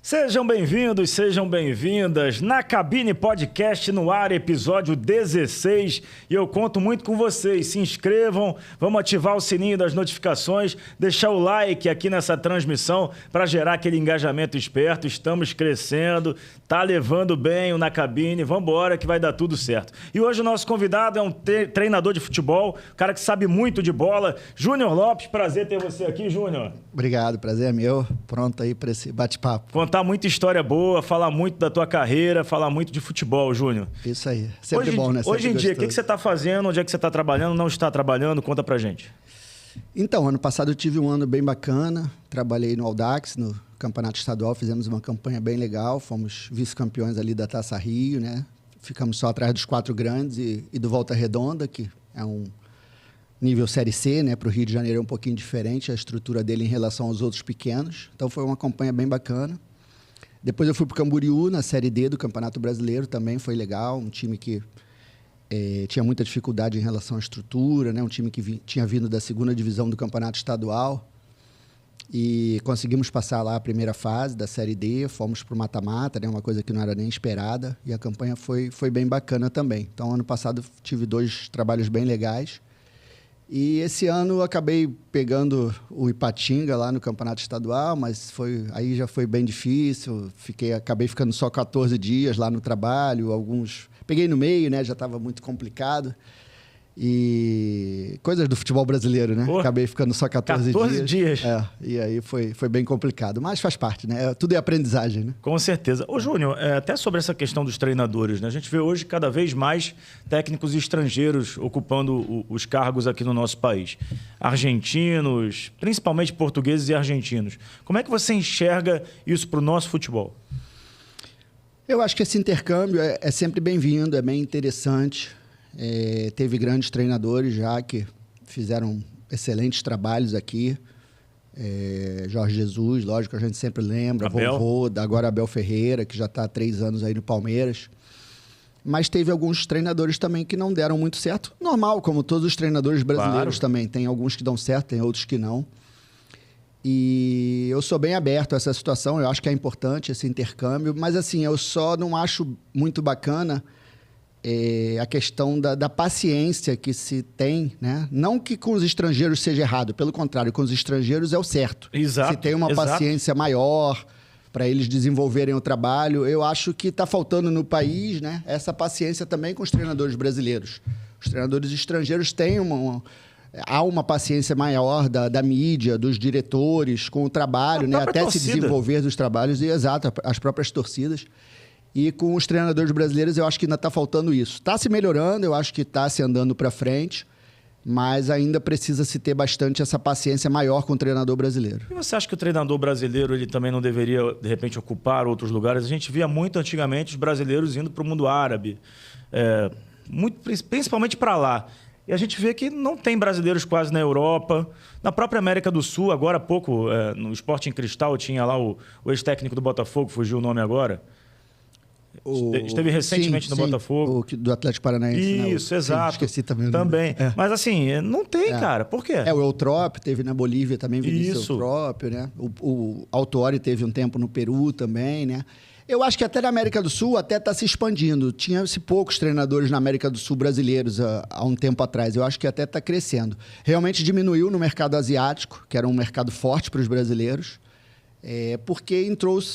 Sejam bem-vindos, sejam bem-vindas. Na Cabine Podcast no ar, episódio 16. E eu conto muito com vocês. Se inscrevam, vamos ativar o sininho das notificações, deixar o like aqui nessa transmissão para gerar aquele engajamento esperto. Estamos crescendo, tá levando bem o Na Cabine. Vamos embora que vai dar tudo certo. E hoje o nosso convidado é um treinador de futebol, um cara que sabe muito de bola. Júnior Lopes, prazer ter você aqui, Júnior. Obrigado, prazer é meu. Pronto aí para esse bate-papo. Contar muita história boa, falar muito da tua carreira, falar muito de futebol, Júnior. Isso aí, sempre bom, né? Hoje em dia, o que você está fazendo? Onde é que você está trabalhando? Não está trabalhando? Conta pra gente. Então, ano passado eu tive um ano bem bacana. Trabalhei no Audax, no Campeonato Estadual. Fizemos uma campanha bem legal. Fomos vice-campeões ali da Taça Rio, né? Ficamos só atrás dos 4 grandes e do Volta Redonda, que é um nível Série C, né? Para o Rio de Janeiro é um pouquinho diferente a estrutura dele em relação aos outros pequenos. Então, foi uma campanha bem bacana. Depois eu fui para o Camboriú, na Série D do Campeonato Brasileiro, também foi legal. Um time que tinha muita dificuldade em relação à estrutura, né? Um time que tinha vindo da 2ª divisão do Campeonato Estadual. E conseguimos passar lá a primeira fase da Série D, fomos para o mata-mata, né? Uma coisa que não era nem esperada. E a campanha foi bem bacana também. Então, ano passado, tive 2 trabalhos bem legais. E esse ano eu acabei pegando o Ipatinga lá no Campeonato Estadual, mas aí já foi bem difícil. Acabei ficando só 14 dias lá no trabalho, peguei no meio, né? Já estava muito complicado. E coisas do futebol brasileiro, né? Pô, acabei ficando só 14 dias. E aí foi bem complicado. Mas faz parte, né? Tudo é aprendizagem, né? Com certeza. Ô, Júnior, até sobre essa questão dos treinadores, né? A gente vê hoje cada vez mais técnicos estrangeiros ocupando os cargos aqui no nosso país. Argentinos, principalmente portugueses e argentinos. Como é que você enxerga isso para o nosso futebol? Eu acho que esse intercâmbio é sempre bem-vindo, é bem interessante. Teve grandes treinadores já que fizeram excelentes trabalhos aqui. Jorge Jesus, lógico, a gente sempre lembra. Vovô, agora Abel Ferreira, que já está há 3 anos aí no Palmeiras. Mas teve alguns treinadores também que não deram muito certo. Normal, como todos os treinadores brasileiros também. Tem alguns que dão certo, tem outros que não. E eu sou bem aberto a essa situação. Eu acho que é importante esse intercâmbio. Mas assim, eu só não acho muito bacana a questão da paciência que se tem, né? Não que com os estrangeiros seja errado, pelo contrário, com os estrangeiros é o certo. Exato. Se tem uma paciência maior para eles desenvolverem o trabalho, eu acho que está faltando no país, né? Essa paciência também com os treinadores brasileiros. Os treinadores estrangeiros têm há uma paciência maior da mídia, dos diretores com o trabalho, né? Até torcida. Se desenvolver dos trabalhos, e exato, as próprias torcidas. E com os treinadores brasileiros, eu acho que ainda está faltando isso. Está se melhorando, eu acho que está se andando para frente, mas ainda precisa se ter bastante essa paciência maior com o treinador brasileiro. E você acha que o treinador brasileiro ele também não deveria, de repente, ocupar outros lugares? A gente via muito antigamente os brasileiros indo para o mundo árabe, principalmente para lá. E a gente vê que não tem brasileiros quase na Europa. Na própria América do Sul, agora há pouco, no Sporting Cristal, tinha lá o ex-técnico do Botafogo, fugiu o nome agora. Esteve recentemente no Botafogo. Do Atlético Paranaense. Isso, né? Exato. Esqueci também. Mas assim, não tem, cara. Por quê? O Eutrópio teve na Bolívia também, Vinícius Eutrópio, né? O Autuori teve um tempo no Peru também, né? Eu acho que até na América do Sul até está se expandindo. Tinha-se poucos treinadores na América do Sul brasileiros há um tempo atrás. Eu acho que até está crescendo. Realmente diminuiu no mercado asiático, que era um mercado forte para os brasileiros. Porque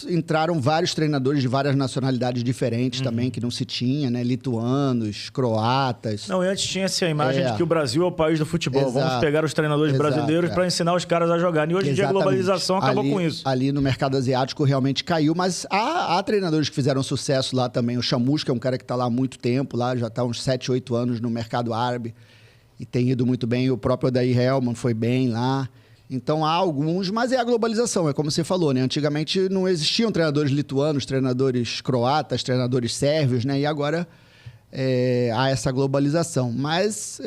entraram vários treinadores de várias nacionalidades diferentes também, que não se tinha, né? Lituanos, croatas. Não, e antes tinha essa imagem de que o Brasil é o país do futebol. Exato. Vamos pegar os treinadores brasileiros para ensinar os caras a jogar. E hoje em dia a globalização acabou com isso. Ali no mercado asiático realmente caiu, mas há treinadores que fizeram sucesso lá também. O Chamusca é um cara que está lá há muito tempo, lá já está uns 7, 8 anos no mercado árabe e tem ido muito bem. O próprio Odair Hellmann foi bem lá. Então, há alguns, mas é a globalização, é como você falou, né? Antigamente não existiam treinadores lituanos, treinadores croatas, treinadores sérvios, né? E agora há essa globalização. Mas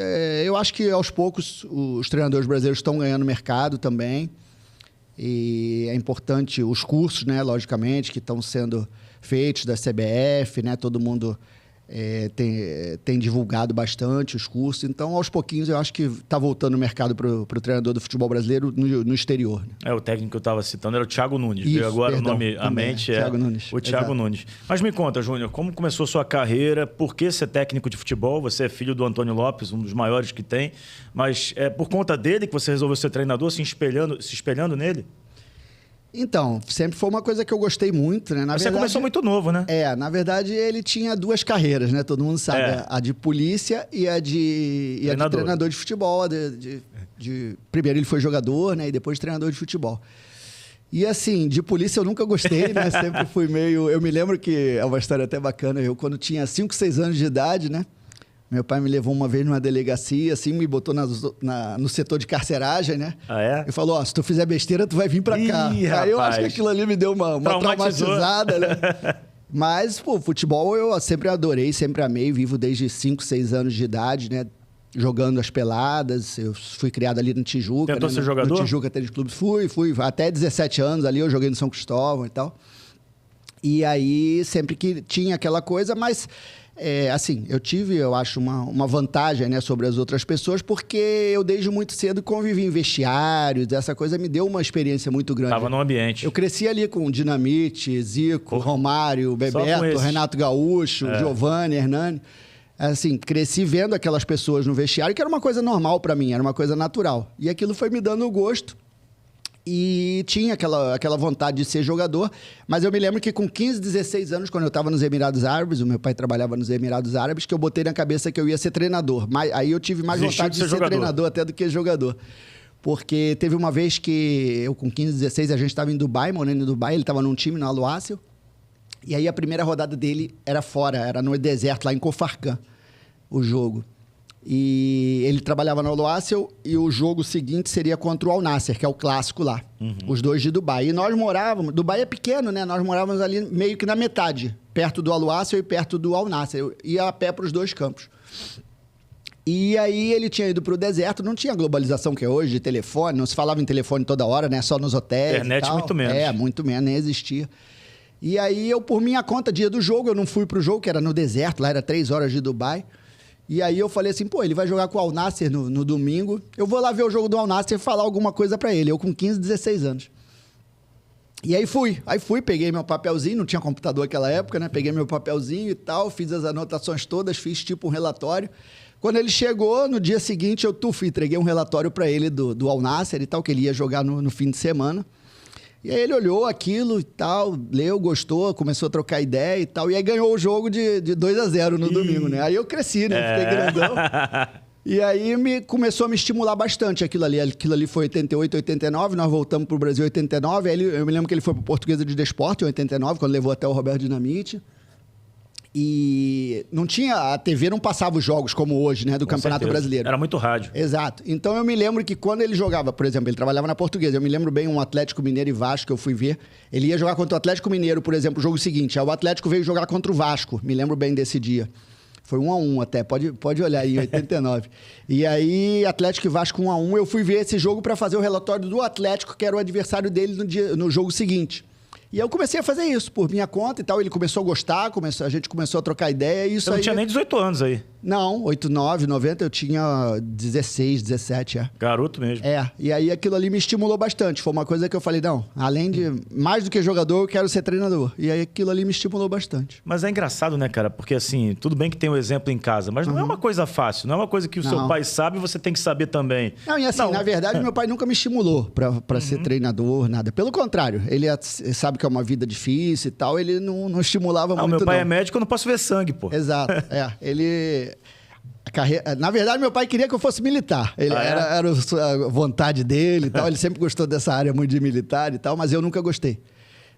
eu acho que, aos poucos, os treinadores brasileiros estão ganhando mercado também. E é importante os cursos, né? Logicamente, que estão sendo feitos da CBF, né? Todo mundo tem divulgado bastante os cursos. Então, aos pouquinhos, eu acho que está voltando o mercado para o treinador do futebol brasileiro no exterior. Né? O técnico que eu estava citando era o Thiago Nunes. Isso, e agora perdão, o nome à mente Thiago Nunes. O Thiago Exato. Nunes. Mas me conta, Júnior, como começou a sua carreira? Por que ser técnico de futebol? Você é filho do Antônio Lopes, um dos maiores que tem. Mas é por conta dele que você resolveu ser treinador, se espelhando nele? Então, sempre foi uma coisa que eu gostei muito, né? Você começou muito novo, né? Na verdade, ele tinha duas carreiras, né? Todo mundo sabe. A de polícia e a de treinador de futebol. Primeiro ele foi jogador, né? E depois treinador de futebol. E assim, de polícia eu nunca gostei, né? Sempre fui meio... Eu me lembro que é uma história até bacana. Eu, quando tinha 5, 6 anos de idade, né? Meu pai me levou uma vez numa delegacia, assim, me botou no setor de carceragem, né? Ah, é? E falou, se tu fizer besteira, tu vai vir pra cá. Aí eu acho que aquilo ali me deu uma traumatizada, né? Mas, pô, futebol eu sempre adorei, sempre amei. Vivo desde 5, 6 anos de idade, né? Jogando as peladas. Eu fui criado ali no Tijuca. Tentou né? ser jogador? No Tijuca Tênis Clube. Fui. Até 17 anos ali, eu joguei no São Cristóvão e tal. E aí, sempre que tinha aquela coisa, mas... assim, eu tive, eu acho, uma vantagem, né, sobre as outras pessoas, porque eu desde muito cedo convivi em vestiários, essa coisa me deu uma experiência muito grande. Tava no ambiente. Eu cresci ali com Dinamite, Zico, Romário, Bebeto, Renato Gaúcho, Giovanni, Hernani. Assim, cresci vendo aquelas pessoas no vestiário, que era uma coisa normal para mim, era uma coisa natural. E aquilo foi me dando gosto. E tinha aquela vontade de ser jogador, mas eu me lembro que com 15, 16 anos, quando eu estava nos Emirados Árabes, o meu pai trabalhava nos Emirados Árabes, que eu botei na cabeça que eu ia ser treinador. Aí eu tive mais vontade de ser treinador até do que jogador. Porque teve uma vez que eu, com 15, 16, a gente estava em Dubai, morando em Dubai, ele estava num time no Al Wasl, e aí a primeira rodada dele era fora, era no deserto, lá em Cofarcan, o jogo. E ele trabalhava no Al Wasl e o jogo seguinte seria contra o Al Nassr, que é o clássico lá. Os dois de Dubai. E nós morávamos... Dubai é pequeno, né? Nós morávamos ali meio que na metade. Perto do Al Wasl e perto do Al Nassr. Eu ia a pé para os dois campos. E aí ele tinha ido para o deserto. Não tinha globalização que é hoje, de telefone. Não se falava em telefone toda hora, né? Só nos hotéis. Internet muito menos. Muito menos. Nem existia. E aí eu, por minha conta, dia do jogo, eu não fui pro jogo, que era no deserto. Lá era 3 horas de Dubai. E aí eu falei assim, ele vai jogar com o Al Nassr no domingo. Eu vou lá ver o jogo do Al Nassr e falar alguma coisa pra ele. Eu com 15, 16 anos. E aí fui, peguei meu papelzinho, não tinha computador naquela época, né? Peguei meu papelzinho e tal, fiz as anotações todas, fiz tipo um relatório. Quando ele chegou, no dia seguinte, eu entreguei um relatório pra ele do Al Nassr e tal, que ele ia jogar no fim de semana. E aí ele olhou aquilo e tal, leu, gostou, começou a trocar ideia e tal. E aí ganhou o jogo de 2-0 no domingo, né? Aí eu cresci, né? Fiquei grandão. E aí começou a me estimular bastante aquilo ali. Aquilo ali foi 88, 89, nós voltamos pro Brasil em 89. Aí eu me lembro que ele foi pro Portuguesa de Desporto em 89, quando levou até o Roberto Dinamite. E não tinha... A TV não passava os jogos como hoje, né? Do Campeonato Brasileiro. Era muito rádio. Exato. Então eu me lembro que quando ele jogava, por exemplo, ele trabalhava na Portuguesa. Eu me lembro bem um Atlético Mineiro e Vasco que eu fui ver. Ele ia jogar contra o Atlético Mineiro, por exemplo, o jogo seguinte. Aí o Atlético veio jogar contra o Vasco. Me lembro bem desse dia. Foi 1-1 até. Pode olhar aí, em 89. E aí, Atlético e Vasco 1-1. Eu fui ver esse jogo para fazer o relatório do Atlético, que era o adversário dele no jogo seguinte. E eu comecei a fazer isso por minha conta e tal. Ele começou a gostar, a gente começou a trocar ideia. E isso Você não tinha nem 18 anos aí? Não, 8, 9, 90, eu tinha 16, 17, Garoto mesmo. E aí aquilo ali me estimulou bastante. Foi uma coisa que eu falei, não, além de... Mais do que jogador, eu quero ser treinador. E aí aquilo ali me estimulou bastante. Mas é engraçado, né, cara? Porque assim, tudo bem que tem o exemplo em casa, mas não é uma coisa fácil. Não é uma coisa que o seu pai sabe e você tem que saber também. Não, e assim, na verdade, meu pai nunca me estimulou pra ser treinador, nada. Pelo contrário, ele sabe que é uma vida difícil e tal, ele não estimulava muito, meu pai é médico, eu não posso ver sangue, pô. Exato, ele... Na verdade, meu pai queria que eu fosse militar. Era a vontade dele e tal. Ele sempre gostou dessa área muito de militar e tal, mas eu nunca gostei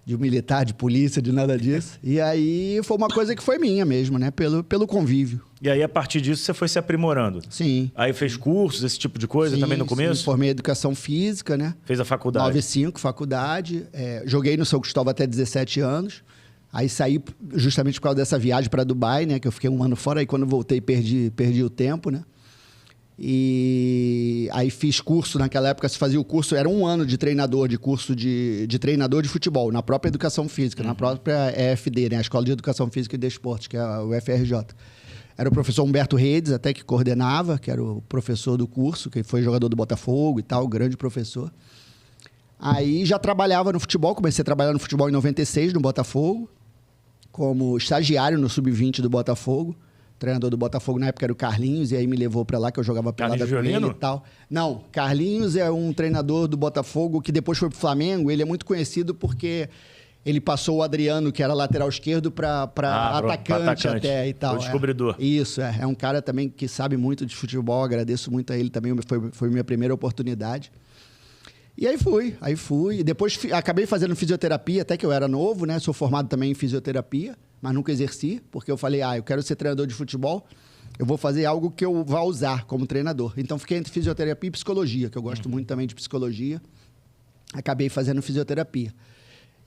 de militar, de polícia, de nada disso. E aí foi uma coisa que foi minha mesmo, né? Pelo convívio. E aí, a partir disso, você foi se aprimorando? Sim. Aí fez cursos, esse tipo de coisa também no começo? Sim, formei educação física, né? Fez a faculdade? 9,5, faculdade. Joguei no São Cristóvão até 17 anos. Aí saí justamente por causa dessa viagem para Dubai, né? Que eu fiquei 1 ano fora. Aí quando voltei, perdi o tempo, né? E Aí fiz curso, naquela época se fazia o curso, era 1 ano de treinador, de curso de treinador de futebol, na própria Educação Física, na própria EFD, né? A Escola de Educação Física e Desportos, que é o UFRJ. Era o professor Humberto Redes, até que coordenava, que era o professor do curso, que foi jogador do Botafogo e tal, grande professor. Aí já trabalhava no futebol, comecei a trabalhar no futebol em 96, no Botafogo, como estagiário no Sub-20 do Botafogo. O treinador do Botafogo na época era o Carlinhos, e aí me levou pra lá, que eu jogava pelada com ele e tal. Não, Carlinhos é um treinador do Botafogo que depois foi pro Flamengo. Ele é muito conhecido porque ele passou o Adriano, que era lateral esquerdo, para atacante até e tal. O descobridor. Isso, é um cara também que sabe muito de futebol, agradeço muito a ele também, foi minha primeira oportunidade. E aí fui. Depois acabei fazendo fisioterapia, até que eu era novo, né? Sou formado também em fisioterapia, mas nunca exerci, porque eu falei, eu quero ser treinador de futebol, eu vou fazer algo que eu vá usar como treinador. Então fiquei entre fisioterapia e psicologia, que eu gosto muito também de psicologia. Acabei fazendo fisioterapia.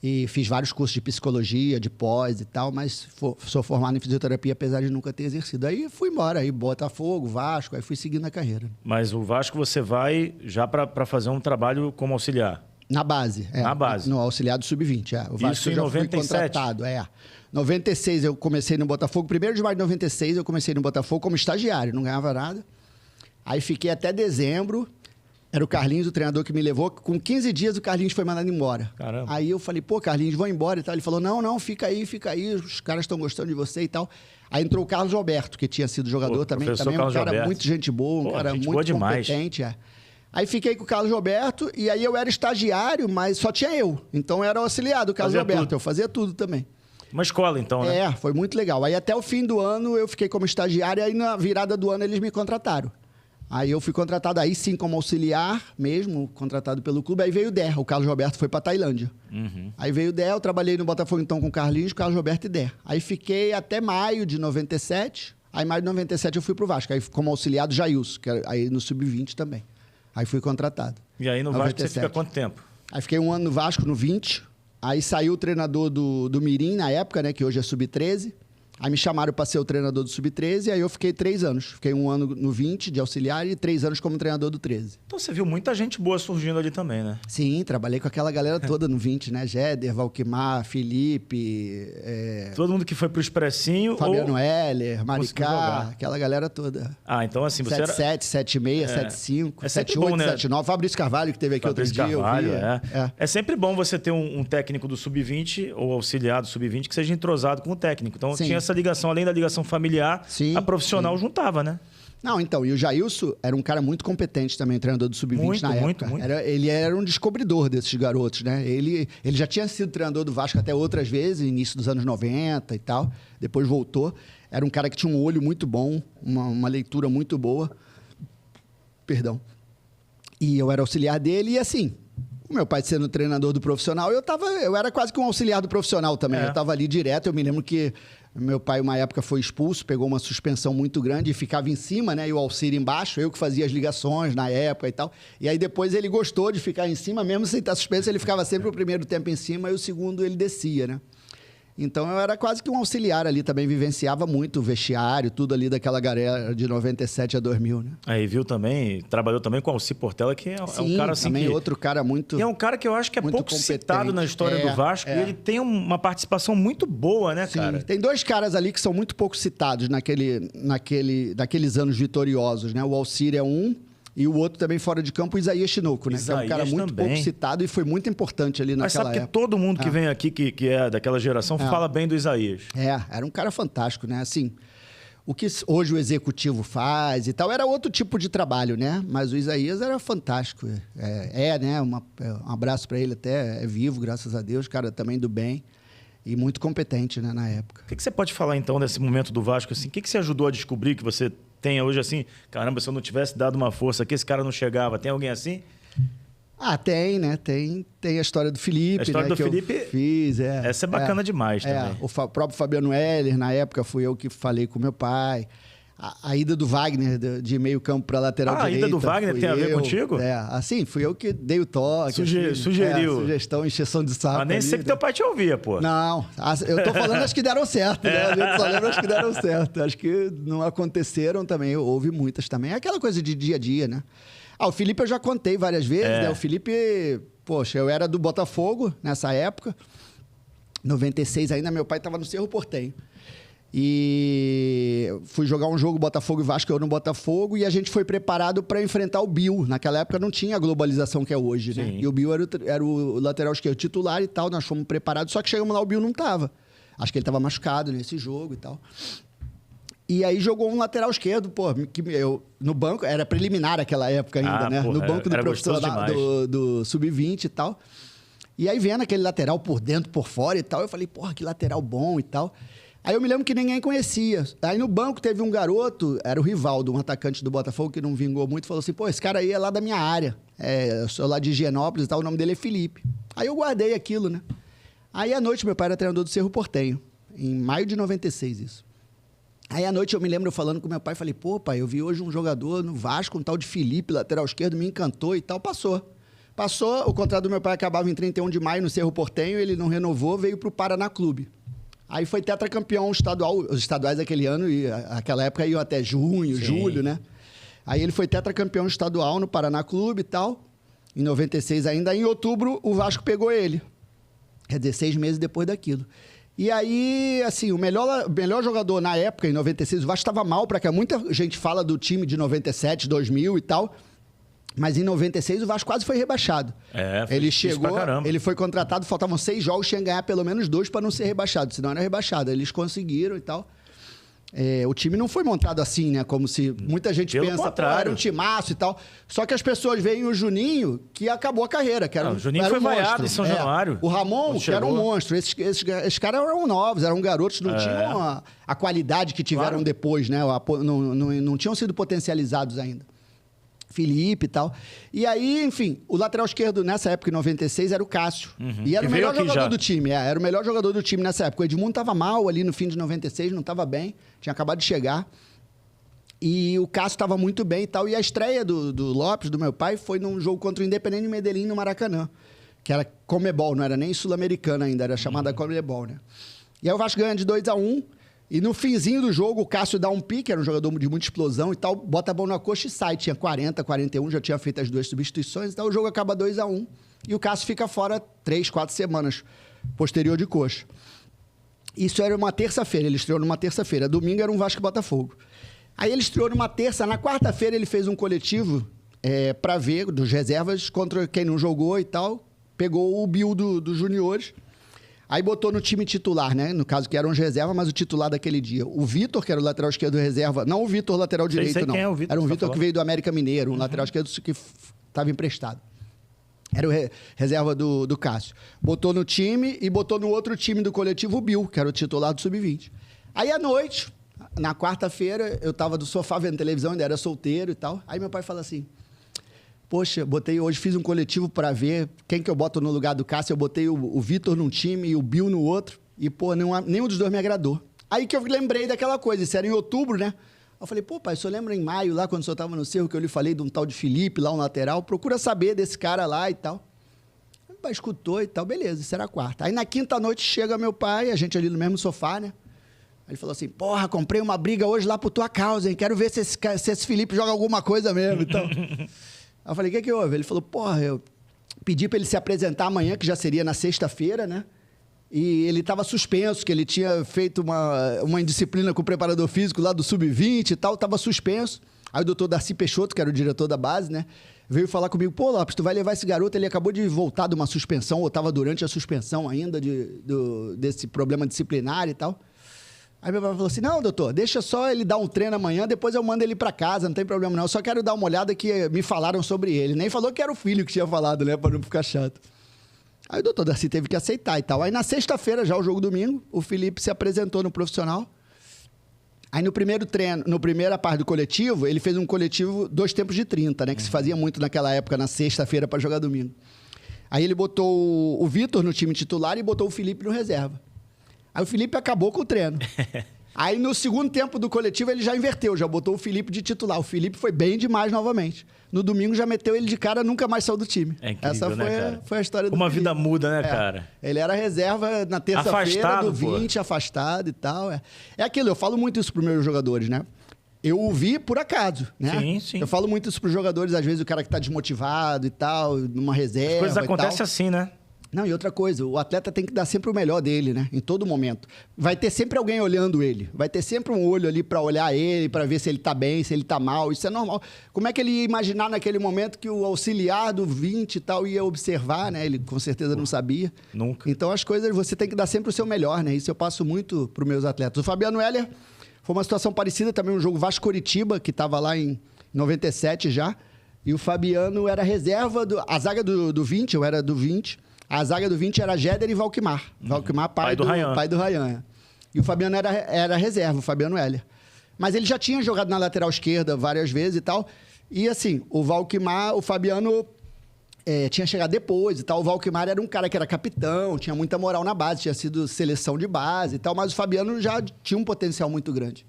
E fiz vários cursos de psicologia, de pós e tal, mas sou formado em fisioterapia, apesar de nunca ter exercido. Aí fui embora, aí Botafogo, Vasco, aí fui seguindo a carreira. Mas o Vasco você vai já para fazer um trabalho como auxiliar? Na base. Na base. No auxiliar do Sub-20, O Vasco isso em já 97? fui contratado, 96 eu comecei no Botafogo, 1º de maio de 96 eu comecei no Botafogo como estagiário, não ganhava nada. Aí fiquei até dezembro. Era o Carlinhos, o treinador que me levou. Com 15 dias, o Carlinhos foi mandado embora. Caramba. Aí eu falei, Carlinhos, vou embora e tal. Ele falou, não, fica aí. Os caras estão gostando de você e tal. Aí entrou o Carlos Roberto, que tinha sido jogador também. Também um cara Roberto. Muito gente boa, um cara muito competente. Aí fiquei com o Carlos Roberto e aí eu era estagiário, mas só tinha eu. Então eu era auxiliar do Carlos Roberto. Tudo. Eu fazia tudo também. Uma escola, então, né? Foi muito legal. Aí até o fim do ano eu fiquei como estagiário e aí na virada do ano eles me contrataram. Aí eu fui contratado, aí sim, como auxiliar mesmo, contratado pelo clube. Aí veio o Dé, o Carlos Roberto foi para Tailândia. Aí veio o Dé, eu trabalhei no Botafogo então com o Carlinhos, Carlos Roberto e Dé. Aí fiquei até maio de 97. Aí maio de 97 eu fui pro Vasco, aí como auxiliar do Jailson, que era aí no Sub-20 também. Aí fui contratado. E aí no 97. Vasco você fica quanto tempo? Aí fiquei 1 ano no Vasco, no 20. Aí saiu o treinador do Mirim na época, né, que hoje é Sub-13. Aí me chamaram para ser o treinador do Sub-13, aí eu fiquei 3 anos. Fiquei 1 ano no 20 de auxiliar e 3 anos como treinador do 13. Então você viu muita gente boa surgindo ali também, né? Sim, trabalhei com aquela galera toda no 20, né? Jéder, Valquimar, Felipe... Todo mundo que foi pro Expressinho. Fabiano Heller, Maricá, aquela galera toda. Então assim, você 77, 76, 75, 78, bom, né? 79. Fabrício Carvalho, que teve aqui outro dia. Carvalho, é sempre bom você ter um técnico do Sub-20 ou auxiliar do Sub-20 que seja entrosado com o técnico. Então tinha essa ligação, além da ligação familiar, a profissional juntava, né? Não, então, e o Jailson era um cara muito competente também, treinador do Sub-20 na época. Muito. Ele era um descobridor desses garotos, né? Ele já tinha sido treinador do Vasco até outras vezes, início dos anos 90 e tal, depois voltou. Era um cara que tinha um olho muito bom, uma leitura muito boa. Perdão. E eu era auxiliar dele e assim... O meu pai sendo treinador do profissional, eu era quase que um auxiliar do profissional também. Eu estava ali direto, eu me lembro que meu pai, uma época, foi expulso, pegou uma suspensão muito grande e ficava em cima, né? E o auxílio embaixo, eu que fazia as ligações na época e tal. E aí depois ele gostou de ficar em cima, mesmo sem estar suspenso, ele ficava sempre o primeiro tempo em cima e o segundo ele descia, né? Então eu era quase que um auxiliar ali, também vivenciava muito o vestiário, tudo ali daquela galera de 97 a 2000, né? Aí viu também, trabalhou também com o Alci Portela, que é um cara assim também outro cara muito... E é um cara que eu acho que é pouco citado na história do Vasco, e ele tem uma participação muito boa, né, cara? Tem 2 caras ali que são muito pouco citados naqueles anos vitoriosos, né? O Alcir é um... E o outro também fora de campo, o Isaías Chinoco, né? Que é um cara muito pouco citado e foi muito importante ali naquela época. Mas sabe que todo mundo que vem aqui, que é daquela geração, fala bem do Isaías. Era um cara fantástico, né? Assim, o que hoje o executivo faz e tal, era outro tipo de trabalho, né? Mas o Isaías era fantástico. Né? Um abraço para ele até, é vivo, graças a Deus, cara também do bem. E muito competente, né, na época. O que você pode falar, então, desse momento do Vasco? Assim? O que você ajudou a descobrir que você tenha hoje, assim? Caramba, se eu não tivesse dado uma força aqui, esse cara não chegava. Tem alguém assim? Tem, né? Tem a história do Felipe, a história do que Felipe, eu fiz. Essa é bacana demais também. O próprio Fabiano Heller, na época, fui eu que falei com meu pai. A ida do Wagner de meio campo para lateral direita. A ida do Wagner tem a ver contigo? Assim, fui eu que dei o toque. Sugeriu. Sugestão, encheção de saco. Mas nem sempre teu pai te ouvia, pô. Não, eu tô falando as que deram certo, né? A gente só lembra as que deram certo. Acho que não aconteceram também, houve muitas também. É aquela coisa de dia a dia, né? O Felipe eu já contei várias vezes, né? O Felipe, poxa, eu era do Botafogo nessa época. 96 ainda, meu pai estava no Cerro Porteño. E fui jogar um jogo Botafogo e Vasco, eu no Botafogo, e a gente foi preparado para enfrentar o Bill. Naquela época não tinha a globalização que é hoje, né? E o Bill era o lateral esquerdo titular e tal, nós fomos preparados, só que chegamos lá, o Bill não tava. Acho que ele tava machucado nesse jogo e tal. E aí jogou um lateral esquerdo, pô, que eu, no banco, era preliminar naquela época ainda, né? No banco do profissional do Sub-20 e tal. E aí vendo aquele lateral por dentro, por fora e tal, eu falei, porra, que lateral bom e tal. Aí eu me lembro que ninguém conhecia. Aí no banco teve um garoto, era o Rivaldo, um atacante do Botafogo que não vingou muito, falou assim, pô, esse cara aí é lá da minha área. Eu sou lá de Higienópolis e tal, o nome dele é Felipe. Aí eu guardei aquilo, né? Aí à noite meu pai era treinador do Cerro Porteño, em maio de 96 isso. Aí à noite eu me lembro falando com meu pai, falei, pô pai, eu vi hoje um jogador no Vasco, um tal de Felipe, lateral esquerdo, me encantou e tal, passou. Passou, o contrato do meu pai acabava em 31 de maio no Cerro Porteño, ele não renovou, veio pro Paraná Clube. Aí foi tetracampeão estadual, os estaduais daquele ano, e aquela época iam até junho, julho, né? Aí ele foi tetracampeão estadual no Paraná Clube e tal, em 96 ainda. Em outubro, o Vasco pegou ele. Quer dizer, 6 meses depois daquilo. E aí, assim, o melhor jogador na época, em 96, o Vasco estava mal, para que muita gente fala do time de 97, 2000 e tal. Mas em 96 o Vasco quase foi rebaixado. Ele chegou, ele foi contratado, faltavam 6 jogos, tinha que ganhar pelo menos 2 para não ser rebaixado, senão era rebaixado. Eles conseguiram e tal. O time não foi montado assim, né? Como se muita gente pensa, pô, era um timaço e tal. Só que as pessoas veem o Juninho, que acabou a carreira. Que era o Juninho foi vaiado em São Januário. O Ramon, que era um monstro. Esses caras eram novos, eram garotos, não tinham a qualidade que tiveram depois, né? Não tinham sido potencializados ainda. Felipe e tal. E aí, enfim, o lateral esquerdo nessa época, em 96, era o Cássio. E era o melhor jogador do time. Era o melhor jogador do time nessa época. O Edmundo estava mal ali no fim de 96, não estava bem. Tinha acabado de chegar. E o Cássio estava muito bem e tal. E a estreia do Lopes, do meu pai, foi num jogo contra o Independente Medellín, no Maracanã. Que era Comebol, não era nem Sul-Americana ainda, era chamada Comebol, né? E aí o Vasco ganha de 2-1. E no finzinho do jogo, o Cássio dá um pique, era um jogador de muita explosão e tal, bota a mão na coxa e sai. Tinha 40, 41, já tinha feito as 2 substituições, então o jogo acaba 2-1. E o Cássio fica fora 3, 4 semanas, posterior de coxa. Isso era uma terça-feira, ele estreou numa terça-feira. Domingo era um Vasco e Botafogo. Aí ele estreou numa terça, na quarta-feira ele fez um coletivo para ver, dos reservas, contra quem não jogou e tal. Pegou o Bill dos juniores. Aí botou no time titular, né? No caso, que eram os reservas, mas o titular daquele dia. O Vitor, que era o lateral esquerdo reserva. Não o Vitor, lateral direito, não. É o Vitor, era um Vitor que veio do América Mineiro, um lateral esquerdo que estava emprestado. Era o reserva do Cássio. Botou no time e botou no outro time do coletivo o Bill, que era o titular do Sub-20. Aí, à noite, na quarta-feira, eu estava do sofá vendo televisão, ainda era solteiro e tal. Aí meu pai fala assim... Poxa, hoje fiz um coletivo para ver quem que eu boto no lugar do Cássio. Eu botei o Vitor num time e o Bill no outro. E, pô, nenhum dos dois me agradou. Aí que eu lembrei daquela coisa. Isso era em outubro, né? Eu falei, pô, pai, o senhor lembra em maio, lá quando o senhor estava no Cerro, que eu lhe falei de um tal de Felipe, lá um lateral? Procura saber desse cara lá e tal. Meu pai escutou e tal. Beleza, isso era a quarta. Aí na quinta noite chega meu pai, a gente ali no mesmo sofá, né? Aí ele falou assim, porra, comprei uma briga hoje lá por tua causa, hein? Quero ver se esse Felipe joga alguma coisa mesmo, então... Aí eu falei, o que houve? Ele falou, porra, eu pedi para ele se apresentar amanhã, que já seria na sexta-feira, né? E ele estava suspenso, que ele tinha feito uma indisciplina com o preparador físico lá do Sub-20 e tal, estava suspenso. Aí o doutor Darcy Peixoto, que era o diretor da base, né? Veio falar comigo, pô, Lopes, tu vai levar esse garoto, ele acabou de voltar de uma suspensão, ou estava durante a suspensão ainda desse problema disciplinar e tal. Aí meu pai falou assim, não, doutor, deixa só ele dar um treino amanhã, depois eu mando ele pra casa, não tem problema não. Eu só quero dar uma olhada que me falaram sobre ele. Nem falou que era o filho que tinha falado, né, pra não ficar chato. Aí o doutor Darcy teve que aceitar e tal. Aí na sexta-feira, já o jogo domingo, o Felipe se apresentou no profissional. Aí no primeiro treino, na primeira parte do coletivo, ele fez um coletivo 2 tempos de 30, né, que se fazia muito naquela época, na sexta-feira, pra jogar domingo. Aí ele botou o Vitor no time titular e botou o Felipe no reserva. Aí o Felipe acabou com o treino. Aí no segundo tempo do coletivo ele já inverteu, já botou o Felipe de titular. O Felipe foi bem demais novamente. No domingo já meteu ele de cara, nunca mais saiu do time. É incrível, essa foi a história do Uma Felipe. Vida muda, né, cara? Ele era reserva na terça-feira do 20, afastado e tal. É aquilo, eu falo muito isso para os meus jogadores, né? eu o vi por acaso, né? Sim, sim. Eu falo muito isso pros jogadores, às vezes o cara que tá desmotivado e tal, numa reserva. As coisas acontecem assim, né? Não, e outra coisa, o atleta tem que dar sempre o melhor dele, né? Em todo momento. Vai ter sempre alguém olhando ele. Vai ter sempre um olho ali para olhar ele, para ver se ele tá bem, se ele tá mal. Isso é normal. Como é que ele ia imaginar naquele momento que o auxiliar do 20 e tal ia observar, né? Ele com certeza não sabia. Nunca. Então as coisas, você tem que dar sempre o seu melhor, né? Isso eu passo muito pros meus atletas. O Fabiano Heller foi uma situação parecida também, um jogo Vasco-Curitiba, que estava lá em 97 já. E o Fabiano era reserva, a zaga do 20, eu era do 20. A zaga do 20 era Jéder e Valquimar. Valquimar, pai do Ryan. E o Fabiano era reserva, o Fabiano Heller. Mas ele já tinha jogado na lateral esquerda várias vezes e tal. E assim, o Valquimar, o Fabiano tinha chegado depois e tal. O Valquimar era um cara que era capitão, tinha muita moral na base, tinha sido seleção de base e tal. Mas o Fabiano já tinha um potencial muito grande.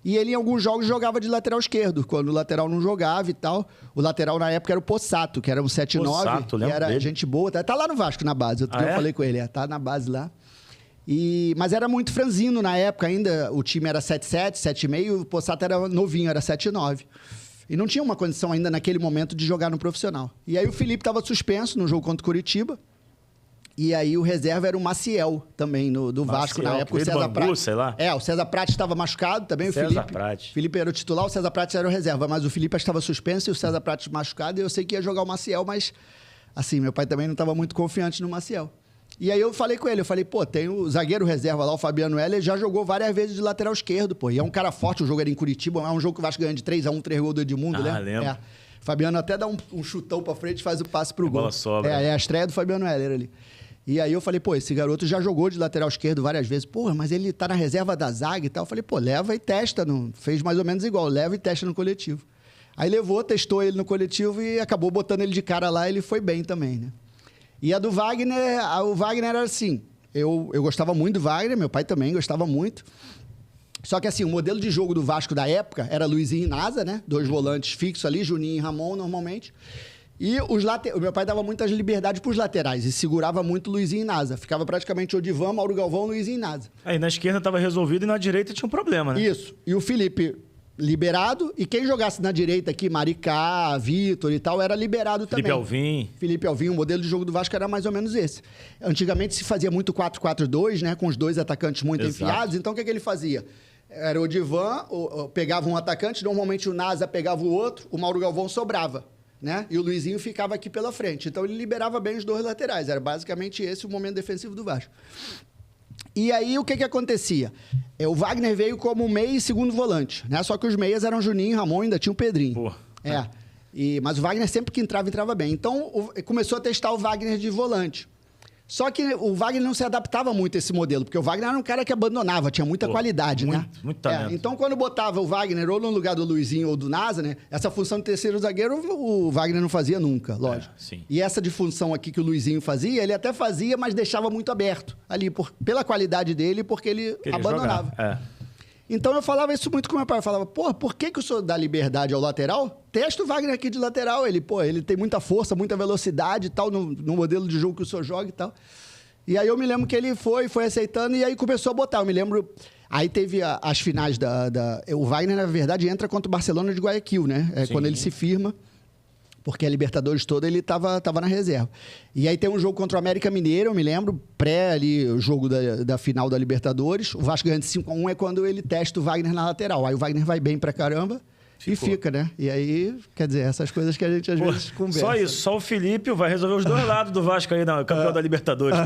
E ele, em alguns jogos, jogava de lateral esquerdo, quando o lateral não jogava e tal. O lateral, na época, era o Possato, que era um 7-9. Possato, que era dele. gente boa. Tá lá no Vasco, na base. Outro dia eu falei com ele. Tá na base lá. Mas era muito franzino na época ainda. O time era 7-7, 7,5. E o Possato era novinho, era 7-9. E não tinha uma condição ainda, naquele momento, de jogar no profissional. E aí o Felipe estava suspenso no jogo contra o Curitiba. E aí o reserva era o Maciel também, do Vasco na época. O César Prates, sei lá. o César Prates estava machucado também. César Prates. Felipe era o titular, o César Prates era o reserva. Mas o Felipe estava suspenso e o César Prates machucado. E eu sei que ia jogar o Maciel, mas assim, meu pai também não estava muito confiante no Maciel. E aí eu falei com ele, pô, tem o zagueiro reserva lá, o Fabiano Heller, já jogou várias vezes de lateral esquerdo, pô. E é um cara forte, o jogo era em Curitiba, é um jogo que o Vasco ganha de 3-1, 3 gols do Edmundo, né? Lembro. Fabiano até dá um chutão pra frente e faz o passe pro gol. Bola sobra. É a estreia do Fabiano Heller ali. E aí eu falei, pô, esse garoto já jogou de lateral esquerdo várias vezes. Pô, mas ele tá na reserva da zaga e tal. Eu falei, pô, leva e testa. Fez mais ou menos igual, leva e testa no coletivo. Aí levou, testou ele no coletivo e acabou botando ele de cara lá. Ele foi bem também, né? E a do Wagner, o Wagner era assim, eu gostava muito do Wagner, meu pai também gostava muito. Só que assim, o modelo de jogo do Vasco da época era Luizinho e Nasa, né? 2 volantes fixos ali, Juninho e Ramon normalmente. E o meu pai dava muitas liberdades para os laterais e segurava muito Luizinho e Nasa. Ficava praticamente Odivan, Mauro Galvão, Luizinho e Nasa. Aí na esquerda estava resolvido e na direita tinha um problema, né? Isso. E o Felipe liberado, e quem jogasse na direita aqui, Maricá, Vitor e tal, era liberado também. Felipe Alvim, o modelo de jogo do Vasco era mais ou menos esse. Antigamente se fazia muito 4-4-2, né? Com os 2 atacantes muito enfiados. Então o que ele fazia? Era o Odivan, pegava um atacante, normalmente o Nasa pegava o outro, o Mauro Galvão sobrava, né? E o Luizinho ficava aqui pela frente. Então ele liberava bem os 2 laterais. Era basicamente esse o momento defensivo do Vasco. E aí, o que acontecia? O Wagner veio como meia e segundo volante, né? Só que os meias eram Juninho, Ramon, ainda tinha o Pedrinho. Pô. Mas o Wagner sempre que entrava bem. Então, começou a testar o Wagner de volante. Só que o Wagner não se adaptava muito a esse modelo, porque o Wagner era um cara que abandonava, tinha muita qualidade, né? Muito talento. Então, quando botava o Wagner ou no lugar do Luizinho ou do Nasa, né? Essa função de terceiro zagueiro, o Wagner não fazia nunca, lógico. Sim. E essa de função aqui que o Luizinho fazia, ele até fazia, mas deixava muito aberto ali, pela qualidade dele e porque ele abandonava. Então eu falava isso muito com meu pai. Eu falava, pô, por que o senhor dá liberdade ao lateral? Testa o Wagner aqui de lateral. Ele tem muita força, muita velocidade e tal, no modelo de jogo que o senhor joga e tal. E aí eu me lembro que ele foi aceitando e aí começou a botar. Eu me lembro. Aí teve as finais o Wagner, na verdade, entra contra o Barcelona de Guayaquil, né? Quando ele se firma. Porque a Libertadores toda ele tava na reserva. E aí tem um jogo contra o América Mineiro, eu me lembro, o jogo da final da Libertadores. O Vasco ganha de 5-1 é quando ele testa o Wagner na lateral. Aí o Wagner vai bem pra caramba e fica, né? E aí, quer dizer, essas coisas que a gente às vezes conversa. Só isso, só o Felipe vai resolver os 2 lados do Vasco aí, campeão da Libertadores.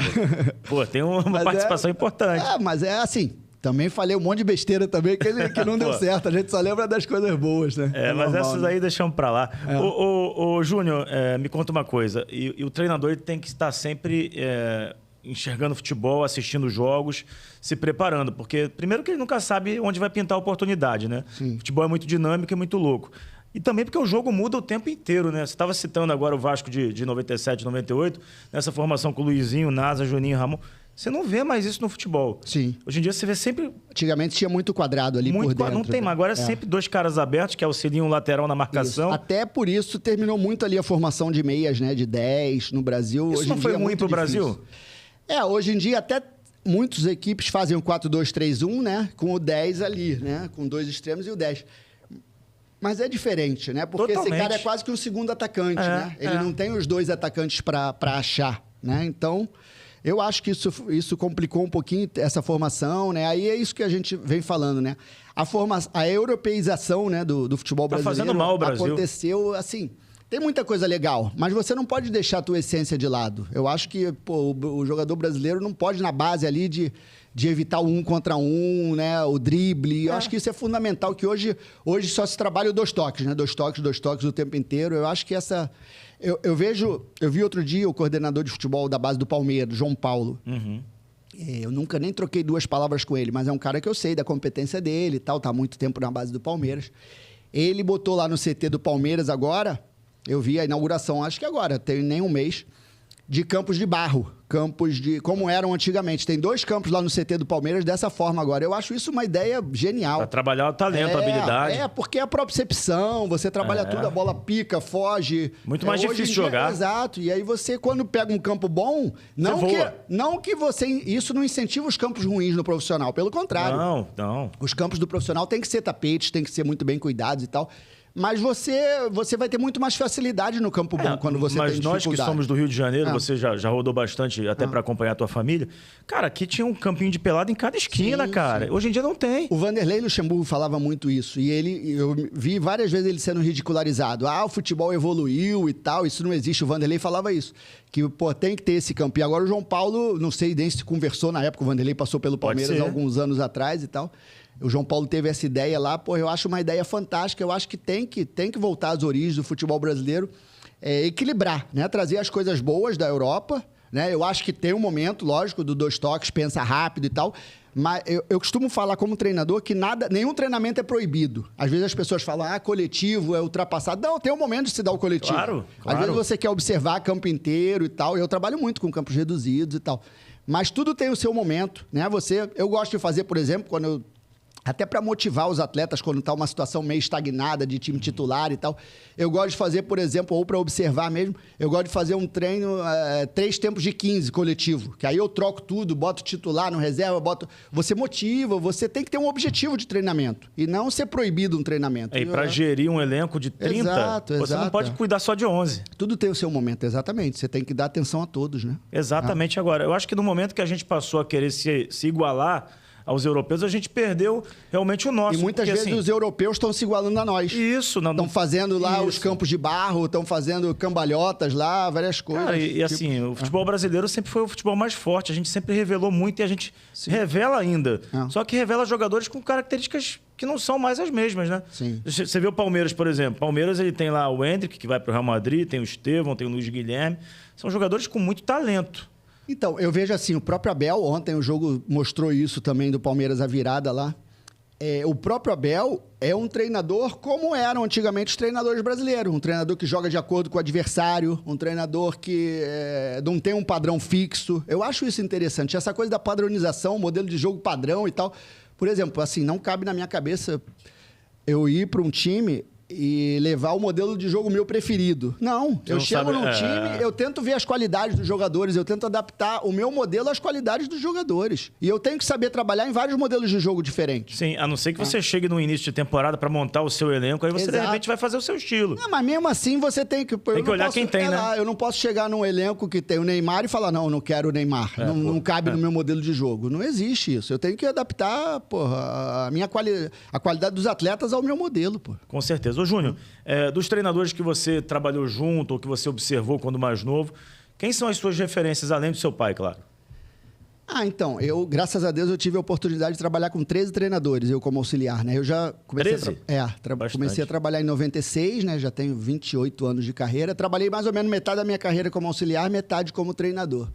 Pô, tem uma participação importante. Mas é assim... Também falei um monte de besteira também que não deu certo. A gente só lembra das coisas boas, né? Mas essas aí deixamos pra lá. Ô Júnior, me conta uma coisa. E o treinador ele tem que estar sempre enxergando futebol, assistindo jogos, se preparando. Porque, primeiro, que ele nunca sabe onde vai pintar a oportunidade, né? Sim. O futebol é muito dinâmico e muito louco. E também porque o jogo muda o tempo inteiro, né? Você estava citando agora o Vasco de 97, 98, nessa formação com o Luizinho, Nasa, Juninho, Ramon. Você não vê mais isso no futebol. Sim. Hoje em dia você vê sempre... Antigamente tinha muito quadrado ali por dentro. Não tem, mas agora é sempre 2 caras abertos, que auxiliam o lateral na marcação. Isso. Até por isso terminou muito ali a formação de meias, né? De 10 no Brasil. Isso hoje não em foi dia ruim pro difícil. Brasil? Hoje em dia muitas equipes fazem o 4-2-3-1, né? Com o 10 ali, né? Com 2 extremos e o 10. Mas é diferente, né? Porque esse cara é quase que um segundo atacante, né? Ele não tem os 2 atacantes para achar, né? Então, eu acho que isso complicou um pouquinho essa formação, né? Aí é isso que a gente vem falando, né? A europeização, né, do futebol brasileiro fazendo mal o Brasil. Aconteceu, assim... Tem muita coisa legal, mas você não pode deixar a tua essência de lado. Eu acho que o jogador brasileiro não pode, na base ali, de evitar o 1 contra 1, né? O drible. Eu acho que isso é fundamental, que hoje só se trabalha o 2 toques, né? 2 toques o tempo inteiro. Eu acho que essa... Eu vi outro dia o coordenador de futebol da base do Palmeiras, João Paulo. Uhum. Eu nunca nem troquei 2 palavras com ele, mas é um cara que eu sei da competência dele e tal, tá há muito tempo na base do Palmeiras. Ele botou lá no CT do Palmeiras agora... Eu vi a inauguração, acho que agora, tem nem um mês, de campos de barro. Campos de... Como eram antigamente. Tem 2 campos lá no CT do Palmeiras dessa forma agora. Eu acho isso uma ideia genial. Para trabalhar o talento, a habilidade. Porque é a propriocepção, você trabalha tudo, a bola pica, foge. Muito mais difícil jogar. Exato. E aí você, quando pega um campo bom, não que você... Isso não incentiva os campos ruins no profissional. Pelo contrário. Não. Os campos do profissional tem que ser tapetes, tem que ser muito bem cuidados e tal. Mas você vai ter muito mais facilidade no campo bom quando você tem dificuldade. Mas nós que somos do Rio de Janeiro, você já rodou bastante até para acompanhar a tua família. Cara, aqui tinha um campinho de pelada em cada esquina, cara. Sim. Hoje em dia não tem. O Vanderlei Luxemburgo falava muito isso. E eu vi várias vezes ele sendo ridicularizado. O futebol evoluiu e tal, isso não existe. O Vanderlei falava isso. Que, tem que ter esse campo. E agora o João Paulo, não sei nem se conversou na época, o Vanderlei passou pelo Palmeiras alguns anos atrás e tal. O João Paulo teve essa ideia lá, eu acho uma ideia fantástica. Eu acho que tem que voltar às origens do futebol brasileiro, equilibrar, né? Trazer as coisas boas da Europa, né? Eu acho que tem um momento, lógico, do 2 toques, pensa rápido e tal, mas eu costumo falar como treinador que nenhum treinamento é proibido. Às vezes as pessoas falam, coletivo é ultrapassado. Não, tem um momento de se dar o coletivo. Claro. Às vezes você quer observar campo inteiro e tal, eu trabalho muito com campos reduzidos e tal. Mas tudo tem o seu momento, né? Eu gosto de fazer, por exemplo, até para motivar os atletas quando está uma situação meio estagnada de time titular e tal. Eu gosto de fazer, por exemplo, ou para observar mesmo, eu gosto de fazer um treino 3 tempos de 15 coletivo, que aí eu troco tudo, boto titular no reserva, Você motiva, você tem que ter um objetivo de treinamento e não ser proibido um treinamento. E para gerir um elenco de 30, você não pode cuidar só de 11. Tudo tem o seu momento, exatamente. Você tem que dar atenção a todos, né? Exatamente. Agora, eu acho que no momento que a gente passou a querer se igualar aos europeus, a gente perdeu realmente o nosso. E muitas vezes os europeus estão se igualando a nós. Isso. Estão fazendo lá os campos de barro, estão fazendo cambalhotas lá, várias coisas. Cara, assim, o futebol brasileiro sempre foi o futebol mais forte. A gente sempre revelou muito e a gente revela ainda. Só que revela jogadores com características que não são mais as mesmas, né? Sim. Você vê o Palmeiras, por exemplo. Palmeiras, ele tem lá o Endrick, que vai para o Real Madrid, tem o Estevão, tem o Luiz Guilherme. São jogadores com muito talento. Então, eu vejo assim, o próprio Abel, ontem o jogo mostrou isso também do Palmeiras, a virada lá. O próprio Abel é um treinador como eram antigamente os treinadores brasileiros. Um treinador que joga de acordo com o adversário, um treinador que não tem um padrão fixo. Eu acho isso interessante. Essa coisa da padronização, modelo de jogo padrão e tal. Por exemplo, assim, não cabe na minha cabeça eu ir para um time e levar o modelo de jogo meu preferido. Não, eu chego num time, eu tento ver as qualidades dos jogadores, eu tento adaptar o meu modelo às qualidades dos jogadores. E eu tenho que saber trabalhar em vários modelos de jogo diferentes. Sim, a não ser que você chegue no início de temporada para montar o seu elenco, aí você de repente vai fazer o seu estilo. Não, mas mesmo assim você tem que... Tem que olhar quem tem, né? Eu não posso chegar num elenco que tem o Neymar e falar, não, eu não quero o Neymar. Não cabe no meu modelo de jogo. Não existe isso. Eu tenho que adaptar, a qualidade dos atletas ao meu modelo, pô. Com certeza. Ô, Júnior, dos treinadores que você trabalhou junto ou que você observou quando mais novo, quem são as suas referências, além do seu pai, claro? Então, graças a Deus, eu tive a oportunidade de trabalhar com 13 treinadores, eu como auxiliar, né? Eu já comecei 13? Comecei a trabalhar em 96, né? Já tenho 28 anos de carreira. Trabalhei mais ou menos metade da minha carreira como auxiliar, metade como treinador.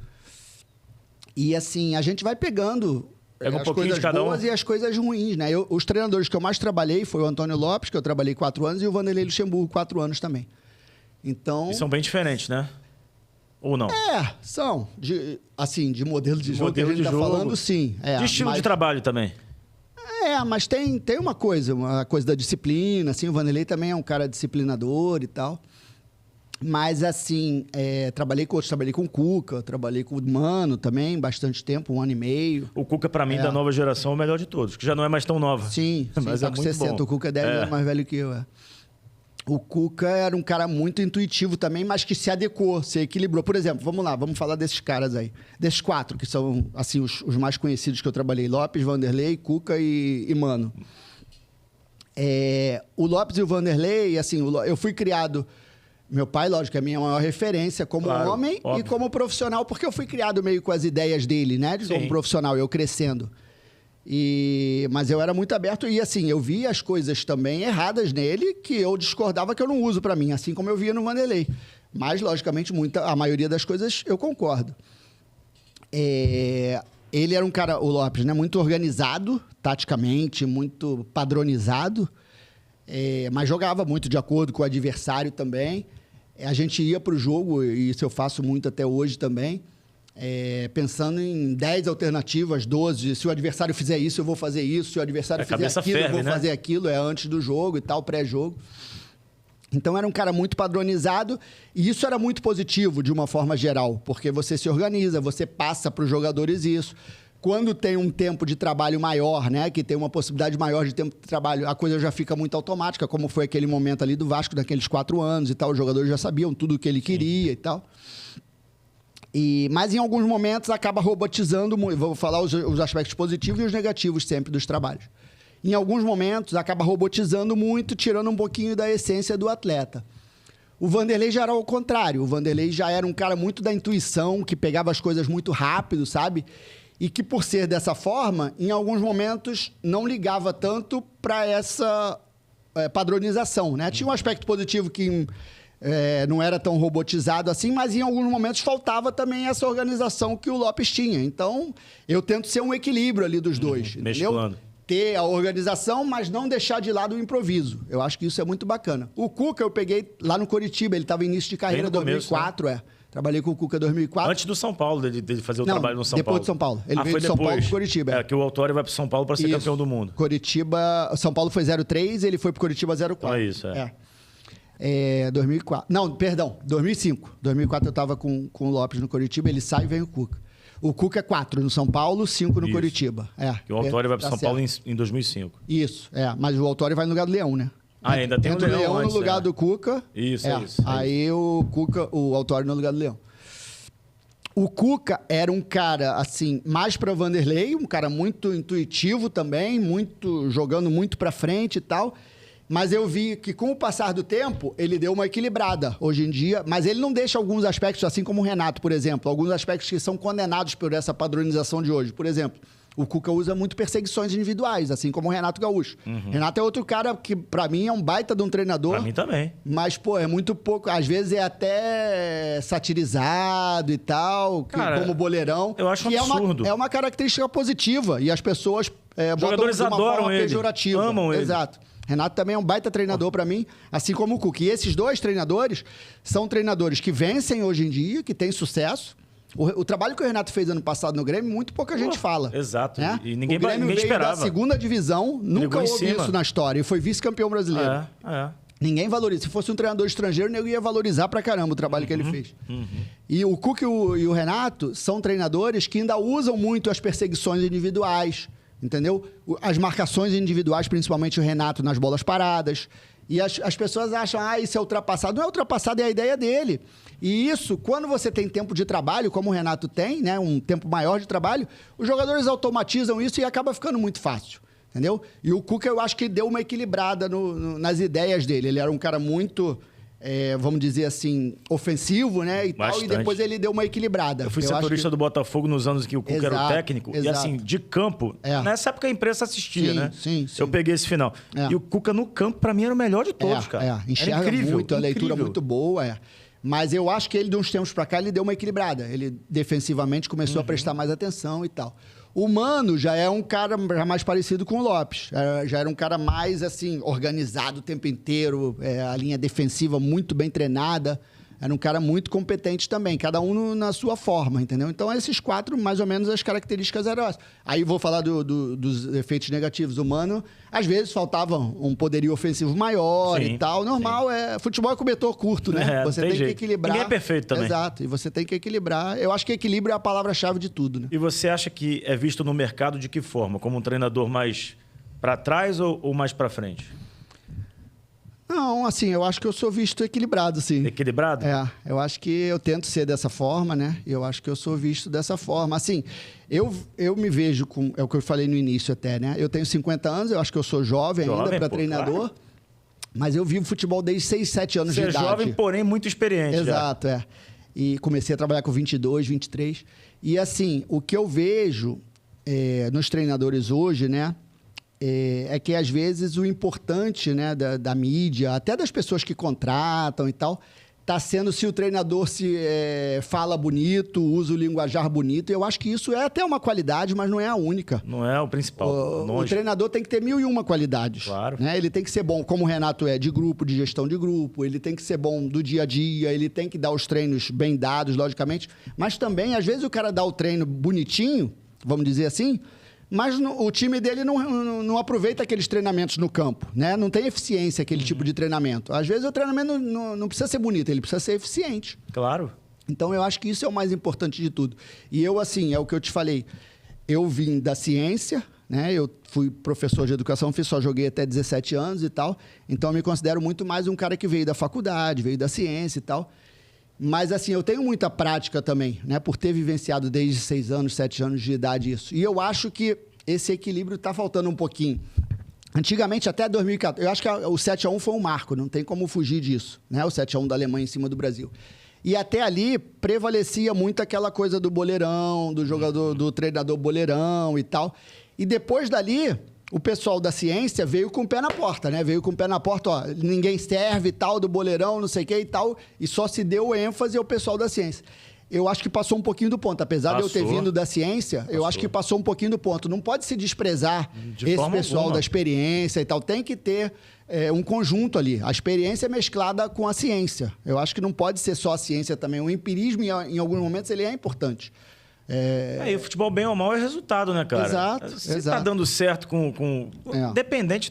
E assim, a gente vai pegando... Pega um as pouquinho coisas de cada boas e as coisas ruins, né? Os treinadores que eu mais trabalhei foi o Antônio Lopes, que eu trabalhei 4 anos, e o Vanderlei Luxemburgo, 4 anos também. Então... E são bem diferentes, né? Ou não? São. De modelo de jogo que a gente tá falando, sim. De estilo de trabalho também. Mas tem uma coisa da disciplina, assim, o Vanderlei também é um cara disciplinador e tal. Mas, assim, trabalhei com outros. Trabalhei com o Cuca, trabalhei com o Mano também, bastante tempo, 1 ano e meio. O Cuca, pra mim, da nova geração, é o melhor de todos, que já não é mais tão nova. Sim, mas tá é com muito 60. bom. O Cuca é 10 anos mais velho que eu, O Cuca era um cara muito intuitivo também, mas que se adequou, se equilibrou. Por exemplo, vamos lá, vamos falar desses caras aí. Desses 4, que são, assim, os mais conhecidos que eu trabalhei. Lopes, Vanderlei, Cuca e Mano. O Lopes e o Vanderlei, assim, eu fui criado... Meu pai, lógico, é a minha maior referência como homem óbvio. E como profissional, porque eu fui criado meio com as ideias dele, né? Como profissional, eu crescendo. Mas eu era muito aberto e, assim, eu via as coisas também erradas nele que eu discordava, que eu não uso para mim, assim como eu via no Vanderlei. Mas, logicamente, a maioria das coisas eu concordo. Ele era um cara, o Lopes, né? Muito organizado, taticamente, muito padronizado, mas jogava muito de acordo com o adversário também. A gente ia para o jogo, e isso eu faço muito até hoje também, pensando em 10 alternativas, 12. Se o adversário fizer isso, eu vou fazer isso. Se o adversário fizer aquilo, eu vou fazer aquilo. Antes do jogo e tal, pré-jogo. Então, era um cara muito padronizado. E isso era muito positivo, de uma forma geral. Porque você se organiza, você passa para os jogadores isso. Quando tem um tempo de trabalho maior, né, que tem uma possibilidade maior de tempo de trabalho, a coisa já fica muito automática, como foi aquele momento ali do Vasco, daqueles 4 anos e tal. Os jogadores já sabiam tudo o que ele queria e tal. Mas em alguns momentos acaba robotizando, vou falar os aspectos positivos e os negativos sempre dos trabalhos. Em alguns momentos acaba robotizando muito, tirando um pouquinho da essência do atleta. O Vanderlei já era ao contrário. O Vanderlei já era um cara muito da intuição, que pegava as coisas muito rápido, sabe? E que, por ser dessa forma, em alguns momentos não ligava tanto para essa padronização, né? Tinha um aspecto positivo que não era tão robotizado assim, mas em alguns momentos faltava também essa organização que o Lopes tinha. Então, eu tento ser um equilíbrio ali dos dois, entendeu? Mesclando. Ter a organização, mas não deixar de lado o improviso. Eu acho que isso é muito bacana. O Cuca eu peguei lá no Coritiba, ele estava em início de carreira em 2004, começo, né? Trabalhei com o Cuca em 2004. Antes do São Paulo, dele fazer o trabalho no São Paulo. Depois de São Paulo. Ele veio de São Paulo para Coritiba. Que o Autório vai para São Paulo para ser campeão do mundo. Coritiba... São Paulo foi 03, ele foi para Coritiba 04. Então é isso, 2004. Não, perdão, 2005. 2004 eu estava com o Lopes no Coritiba, ele sai e vem o Cuca. O Cuca é 4 no São Paulo, 5 no Coritiba. Que o Autório vai para São Paulo em 2005. Isso, mas o Autório vai no lugar do Leão, né? Ainda tem o Leão antes, no lugar do Cuca. Isso. Aí o Cuca, o Autório no lugar do Leão. O Cuca era um cara, assim, mais para Vanderlei, um cara muito intuitivo também, jogando muito para frente e tal. Mas eu vi que, com o passar do tempo, ele deu uma equilibrada hoje em dia. Mas ele não deixa alguns aspectos, assim como o Renato, por exemplo. Alguns aspectos que são condenados por essa padronização de hoje. Por exemplo, o Cuca usa muito perseguições individuais, assim como o Renato Gaúcho. Renato é outro cara que, pra mim, é um baita de um treinador. Pra mim também. Mas, pô, é muito pouco. Às vezes é até satirizado e tal, cara, como boleirão. Eu acho um absurdo. É uma característica positiva. E as pessoas jogadores botam de uma adoram forma ele. pejorativa. Amam ele. Exato. Renato também é um baita treinador para mim, assim como o Cuca. E esses dois treinadores são treinadores que vencem hoje em dia, que têm sucesso. O trabalho que o Renato fez ano passado no Grêmio, muito pouca gente fala. Exato. Né? E ninguém o Grêmio veio esperava. da segunda divisão, nunca houve isso na história. E foi vice-campeão brasileiro. Ninguém valoriza. Se fosse um treinador estrangeiro, eu ia valorizar pra caramba o trabalho que ele fez. E o Cuca e o Renato são treinadores que ainda usam muito as perseguições individuais. Entendeu? As marcações individuais, principalmente o Renato nas bolas paradas. E as pessoas acham, isso é ultrapassado. Não é ultrapassado, é a ideia dele. E isso, quando você tem tempo de trabalho, como o Renato tem, né, um tempo maior de trabalho, os jogadores automatizam isso e acaba ficando muito fácil. Entendeu? E o Cuca, eu acho que deu uma equilibrada nas ideias dele. Ele era um cara muito... vamos dizer assim, ofensivo, né? E tal, e depois ele deu uma equilibrada. Eu fui setorista do Botafogo nos anos que o Cuca era o técnico. Exato. E assim, de campo, nessa época a imprensa assistia, né? Sim. Eu peguei esse final. E o Cuca no campo, pra mim, era o melhor de todos, cara. Enxerga era incrível, muito, a leitura muito boa, Mas eu acho que ele, de uns tempos pra cá, ele deu uma equilibrada. Ele, defensivamente, começou a prestar mais atenção e tal. O Mano já é um cara mais parecido com o Lopes. Já era um cara mais, assim, organizado o tempo inteiro. A linha defensiva muito bem treinada. Era um cara muito competente também, cada um na sua forma, entendeu? Então, esses 4, mais ou menos, as características eram essas. Aí, vou falar dos efeitos negativos. O Mano, às vezes, faltava um poderio ofensivo maior e tal. Normal, futebol é cobertor curto, né? Você tem que equilibrar. Ninguém é perfeito também. Exato, e você tem que equilibrar. Eu acho que equilíbrio é a palavra-chave de tudo, né? E você acha que é visto no mercado de que forma? Como um treinador mais para trás ou mais para frente? Não, assim, eu acho que eu sou visto equilibrado, sim. Equilibrado? Eu acho que eu tento ser dessa forma, né? Eu acho que eu sou visto dessa forma. Assim, eu me vejo com... É o que eu falei no início até, né? Eu tenho 50 anos, eu acho que eu sou jovem ainda para treinador. Claro. Mas eu vivo futebol desde 6, 7 anos de idade. Você é jovem, porém muito experiente. Exato, E comecei a trabalhar com 22, 23. E assim, o que eu vejo nos treinadores hoje, né? É que, às vezes, o importante, né, da mídia, até das pessoas que contratam e tal, está sendo se o treinador fala bonito, usa o linguajar bonito. Eu acho que isso é até uma qualidade, mas não é a única. Não é o principal. O treinador tem que ter 1001 qualidades. Claro. Né? Ele tem que ser bom, como o Renato é, de grupo, de gestão de grupo. Ele tem que ser bom do dia a dia. Ele tem que dar os treinos bem dados, logicamente. Mas também, às vezes, o cara dá o treino bonitinho, vamos dizer assim... Mas o time dele não aproveita aqueles treinamentos no campo, né? Não tem eficiência aquele tipo de treinamento. Às vezes o treinamento não precisa ser bonito, ele precisa ser eficiente. Claro. Então eu acho que isso é o mais importante de tudo. E eu, assim, é o que eu te falei, eu vim da ciência, né? Eu fui professor de educação, só joguei até 17 anos e tal. Então eu me considero muito mais um cara que veio da faculdade, veio da ciência e tal. Mas, assim, eu tenho muita prática também, né? Por ter vivenciado desde 6 anos, 7 anos de idade isso. E eu acho que esse equilíbrio está faltando um pouquinho. Antigamente, até 2014, eu acho que o 7-1 foi um marco, não tem como fugir disso, né? O 7-1 da Alemanha em cima do Brasil. E até ali prevalecia muito aquela coisa do boleirão, do jogador, do treinador boleirão e tal. E depois dali... O pessoal da ciência veio com o pé na porta, né? Veio com o pé na porta, ó, ninguém serve e tal, do boleirão, não sei o que e tal, e só se deu ênfase ao pessoal da ciência. Eu acho que passou um pouquinho do ponto. Apesar de eu ter vindo da ciência, eu acho que passou um pouquinho do ponto. Não pode se desprezar esse pessoal da experiência e tal. Tem que ter um conjunto ali. A experiência é mesclada com a ciência. Eu acho que não pode ser só a ciência também. O empirismo, em alguns momentos, ele é importante. E o futebol, bem ou mal, é resultado, né, cara? Exato. Se tá dando certo dependente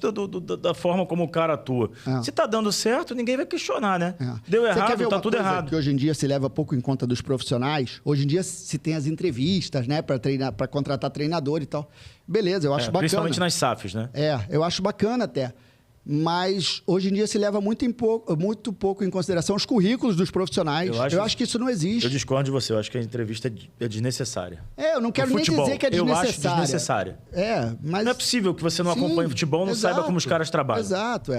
da forma como o cara atua. Se tá dando certo, ninguém vai questionar, né? Deu errado, tá tudo errado. Que hoje em dia se leva pouco em conta dos profissionais. Hoje em dia se tem as entrevistas, né? Para treinar, para contratar treinador e tal. Beleza, eu acho bacana. Principalmente nas SAFs, né? Eu acho bacana até. Mas hoje em dia se leva muito pouco em consideração os currículos dos profissionais. Eu acho que isso não existe. Eu discordo de você. Eu acho que a entrevista é desnecessária. Eu não quero nem dizer que é desnecessária. Eu acho desnecessária. Mas... Não é possível que você não acompanhe futebol, não saiba como os caras trabalham. Exato,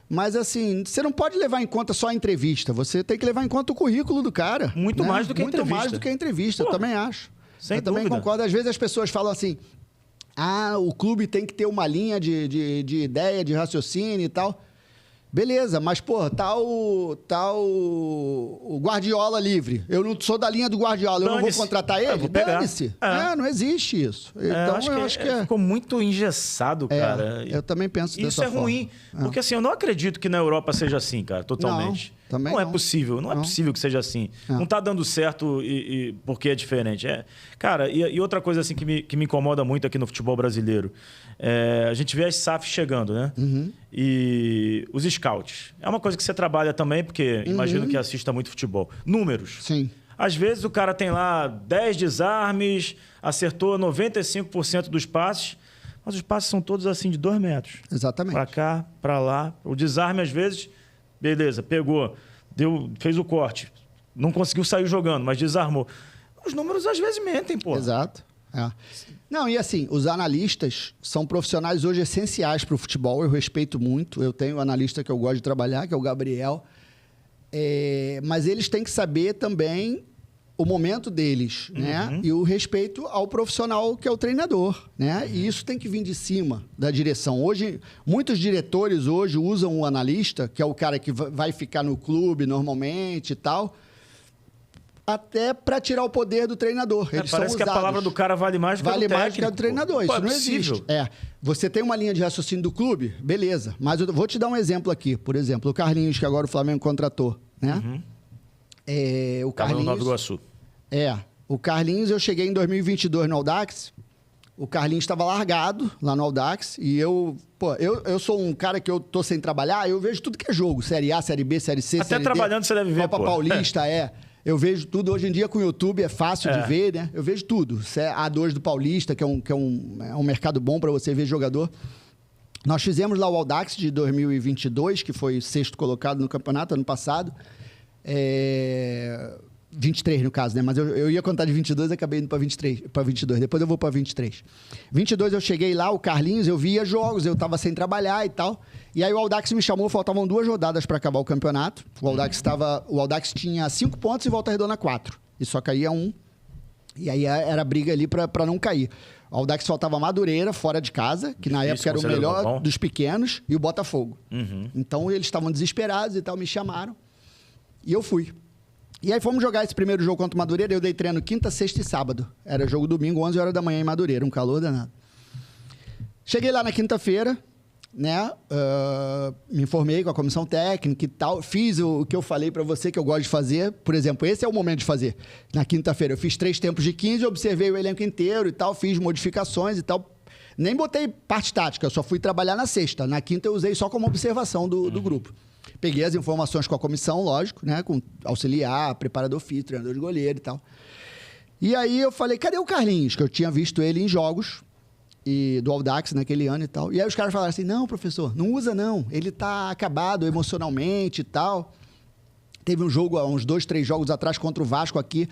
Mas, assim, você não pode levar em conta só a entrevista. Você tem que levar em conta o currículo do cara. Muito mais do que a entrevista. Muito mais do que a entrevista, eu também acho. Sem dúvida. Também concordo. Às vezes as pessoas falam assim... o clube tem que ter uma linha de ideia, de raciocínio e tal. Beleza, mas, pô, tá o Guardiola livre. Eu não sou da linha do Guardiola, eu não vou contratar ele? Dane-se. Não existe isso. Então, eu acho que ficou muito engessado, cara. Eu também penso dessa forma. Isso é ruim. Porque, assim, eu não acredito que na Europa seja assim, cara, totalmente. Não é possível. Não é possível que seja assim. Não tá dando certo porque é diferente. Cara, e outra coisa assim que me incomoda muito aqui no futebol brasileiro. A gente vê as SAFs chegando, né? E os scouts. É uma coisa que você trabalha também, porque imagino que assista muito futebol. Números. Sim. Às vezes o cara tem lá 10 desarmes, acertou 95% dos passes, mas os passes são todos assim de 2 metros. Exatamente. Pra cá, pra lá. O desarme, às vezes, beleza, pegou, fez o corte. Não conseguiu sair jogando, mas desarmou. Os números às vezes mentem, pô. Exato. Não, e assim, os analistas são profissionais hoje essenciais para o futebol, eu respeito muito. Eu tenho um analista que eu gosto de trabalhar, que é o Gabriel. Mas eles têm que saber também o momento deles, né? E o respeito ao profissional que é o treinador, né? E isso tem que vir de cima da direção. Hoje, muitos diretores hoje usam o analista, que é o cara que vai ficar no clube normalmente e tal, até para tirar o poder do treinador. Eles parece que a palavra do cara vale mais do que a do técnico. Vale mais do que a do treinador. Isso não existe. Você tem uma linha de raciocínio do clube, beleza. Mas eu vou te dar um exemplo aqui. Por exemplo, o Carlinhos, que agora o Flamengo contratou, né? O Tava no Carlinhos... Nova Iguaçu. O Carlinhos, eu cheguei em 2022 no Audax. O Carlinhos estava largado lá no Audax. E eu sou um cara que eu tô sem trabalhar, eu vejo tudo que é jogo. Série A, Série B, Série C, Até Série D. trabalhando você deve ver, Copa Paulista, Eu vejo tudo. Hoje em dia com o YouTube é fácil de ver, né? Eu vejo tudo. A2 do Paulista, que é um mercado bom para você ver jogador. Nós fizemos lá o Audax de 2022, que foi sexto colocado no campeonato ano passado. 23 no caso, né? Mas eu ia contar de 22 e acabei indo para 22. Depois eu vou para 23. 22 eu cheguei lá, o Carlinhos, eu via jogos, eu estava sem trabalhar e tal. E aí o Audax me chamou, faltavam 2 rodadas para acabar o campeonato. O Audax tinha 5 pontos e Volta Redonda 4. E só caía 1. E aí era briga ali para não cair. O Audax faltava Madureira, fora de casa, que na época era o melhor dos pequenos, e o Botafogo. Então eles estavam desesperados e tal, me chamaram. E eu fui. E aí fomos jogar esse primeiro jogo contra o Madureira. Eu dei treino quinta, sexta e sábado. Era jogo domingo, 11 horas da manhã em Madureira. Um calor danado. Cheguei lá na quinta-feira, né? Me informei com a comissão técnica e tal. Fiz o que eu falei para você que eu gosto de fazer. Por exemplo, esse é o momento de fazer. Na quinta-feira eu fiz 3 tempos de 15, observei o elenco inteiro e tal. Fiz modificações e tal. Nem botei parte tática, eu só fui trabalhar na sexta. Na quinta eu usei só como observação do grupo. Peguei as informações com a comissão, lógico, né? Com auxiliar, preparador físico, treinador de goleiro e tal. E aí eu falei, cadê o Carlinhos? Que eu tinha visto ele em jogos do Audax naquele ano e tal. E aí os caras falaram assim, não, professor, não usa não. Ele tá acabado emocionalmente e tal. Teve um jogo, há uns 2, 3 jogos atrás contra o Vasco aqui,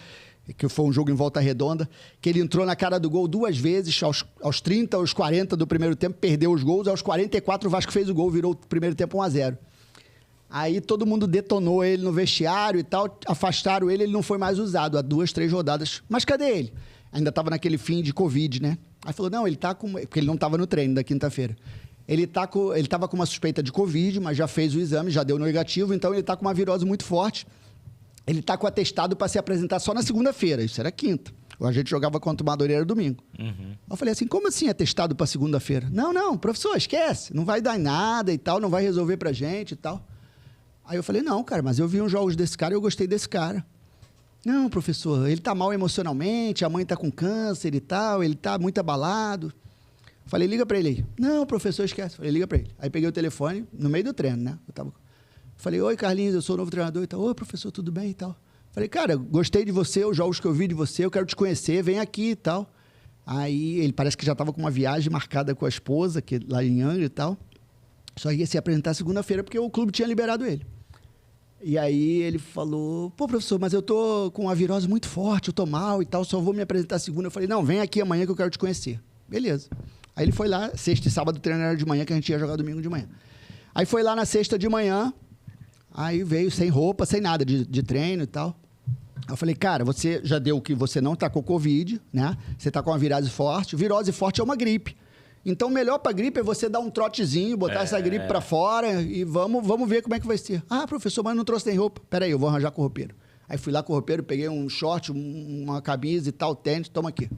que foi um jogo em Volta Redonda, que ele entrou na cara do gol 2 vezes, aos 30, aos 40 do primeiro tempo, perdeu os gols, aos 44 o Vasco fez o gol, virou o primeiro tempo 1-0. Aí todo mundo detonou ele no vestiário e tal, afastaram ele não foi mais usado há 2, 3 rodadas. Mas cadê ele? Ainda estava naquele fim de Covid, né? Aí falou, não, ele tá com... Porque ele não estava no treino da quinta-feira. Ele estava com uma suspeita de Covid, mas já fez o exame, já deu negativo, então ele está com uma virose muito forte. Ele está com atestado para se apresentar só na segunda-feira, isso era quinta. A gente jogava contra o Madureira domingo. Eu falei assim, como assim atestado para segunda-feira? Não, professor, esquece, não vai dar em nada e tal, não vai resolver pra gente e tal. Aí eu falei, não, cara, mas eu vi uns jogos desse cara e eu gostei desse cara. Não, professor, ele tá mal emocionalmente, a mãe tá com câncer e tal, ele tá muito abalado. Falei, liga pra ele aí. Não, professor, esquece. Falei, liga pra ele. Aí peguei o telefone, no meio do treino, né? Falei, oi, Carlinhos, eu sou o novo treinador e tal. Oi, professor, tudo bem e tal. Falei, cara, gostei de você, os jogos que eu vi de você, eu quero te conhecer, vem aqui e tal. Aí ele parece que já tava com uma viagem marcada com a esposa, lá em Angra e tal. Só ia se apresentar segunda-feira, porque o clube tinha liberado ele. E aí ele falou, pô, professor, mas eu tô com uma virose muito forte, eu tô mal e tal, só vou me apresentar segunda. Eu falei, não, vem aqui amanhã que eu quero te conhecer. Beleza. Aí ele foi lá, sexta e sábado o treino era de manhã, que a gente ia jogar domingo de manhã. Aí foi lá na sexta de manhã, aí veio sem roupa, sem nada de treino e tal. Eu falei, cara, você já deu que você não tá com Covid, né? Você tá com uma virose forte. Virose forte é uma gripe. Então, o melhor pra gripe é você dar um trotezinho, botar essa gripe pra fora e vamos ver como é que vai ser. Ah, professor, mas não trouxe nem roupa. Peraí, eu vou arranjar com o roupeiro. Aí fui lá com o roupeiro, peguei um short, uma camisa e tal, tênis, toma aqui.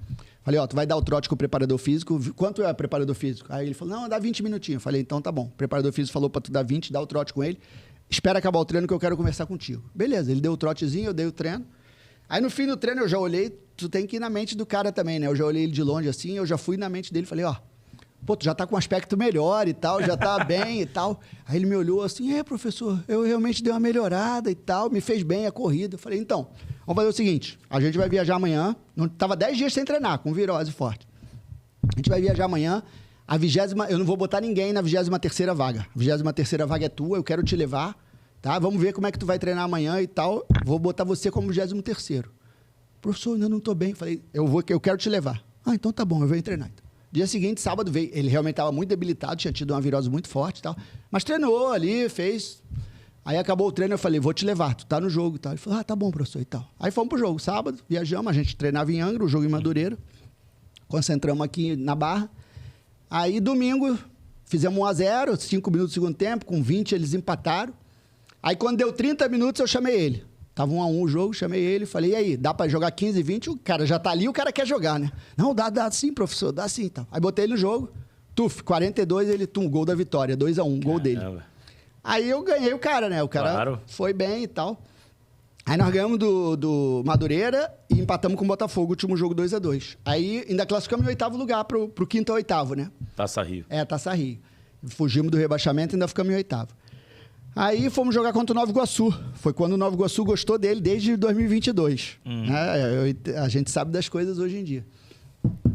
Falei, ó, tu vai dar o trote com o preparador físico. Quanto é o preparador físico? Aí ele falou, não, dá 20 minutinhos. Falei, então tá bom. O preparador físico falou pra tu dar 20, dá o trote com ele. Espera acabar o treino que eu quero conversar contigo. Beleza, ele deu o trotezinho, eu dei o treino. Aí no fim do treino eu já olhei, tu tem que ir na mente do cara também, né? Eu já olhei ele de longe assim, eu já fui na mente dele, falei, ó, pô, tu já tá com um aspecto melhor e tal, já tá bem e tal. Aí ele me olhou assim, professor, eu realmente dei uma melhorada e tal, me fez bem a corrida. Eu falei, então, vamos fazer o seguinte, a gente vai viajar amanhã, tava 10 dias sem treinar, com virose forte. A gente vai viajar amanhã, eu não vou botar ninguém na 23ª vaga. A 23ª vaga é tua, eu quero te levar, tá? Vamos ver como é que tu vai treinar amanhã e tal, vou botar você como 23º. Professor, ainda não tô bem. Falei, eu quero te levar. Ah, então tá bom, eu venho treinar. Dia seguinte, sábado, veio. Ele realmente estava muito debilitado, tinha tido uma virose muito forte e tal. Mas treinou ali, fez. Aí acabou o treino, eu falei, vou te levar, tu tá no jogo e tal. Ele falou, ah, tá bom, professor e tal. Aí fomos pro jogo, sábado, viajamos, a gente treinava em Angra, o jogo em Madureira. Concentramos aqui na Barra. Aí, domingo, fizemos 1-0, 5 minutos do segundo tempo, com 20 eles empataram. Aí, quando deu 30 minutos, eu chamei ele. Tava 1-1 o jogo, chamei ele, falei, e aí, dá pra jogar 15, 20? O cara já tá ali, o cara quer jogar, né? Não, dá sim, professor, dá sim. Tal. Aí botei ele no jogo, 42, ele, gol da vitória, 2-1, gol dele. Aí eu ganhei o cara, né? O cara foi bem e tal. Aí nós ganhamos do Madureira e empatamos com o Botafogo, o último jogo 2-2. Aí ainda classificamos em 8º lugar pro 5º ou 8º, né? Taça Rio. Taça Rio. Fugimos do rebaixamento e ainda ficamos em 8º. Aí fomos jogar contra o Nova Iguaçu. Foi quando o Nova Iguaçu gostou dele desde 2022. A gente sabe das coisas hoje em dia.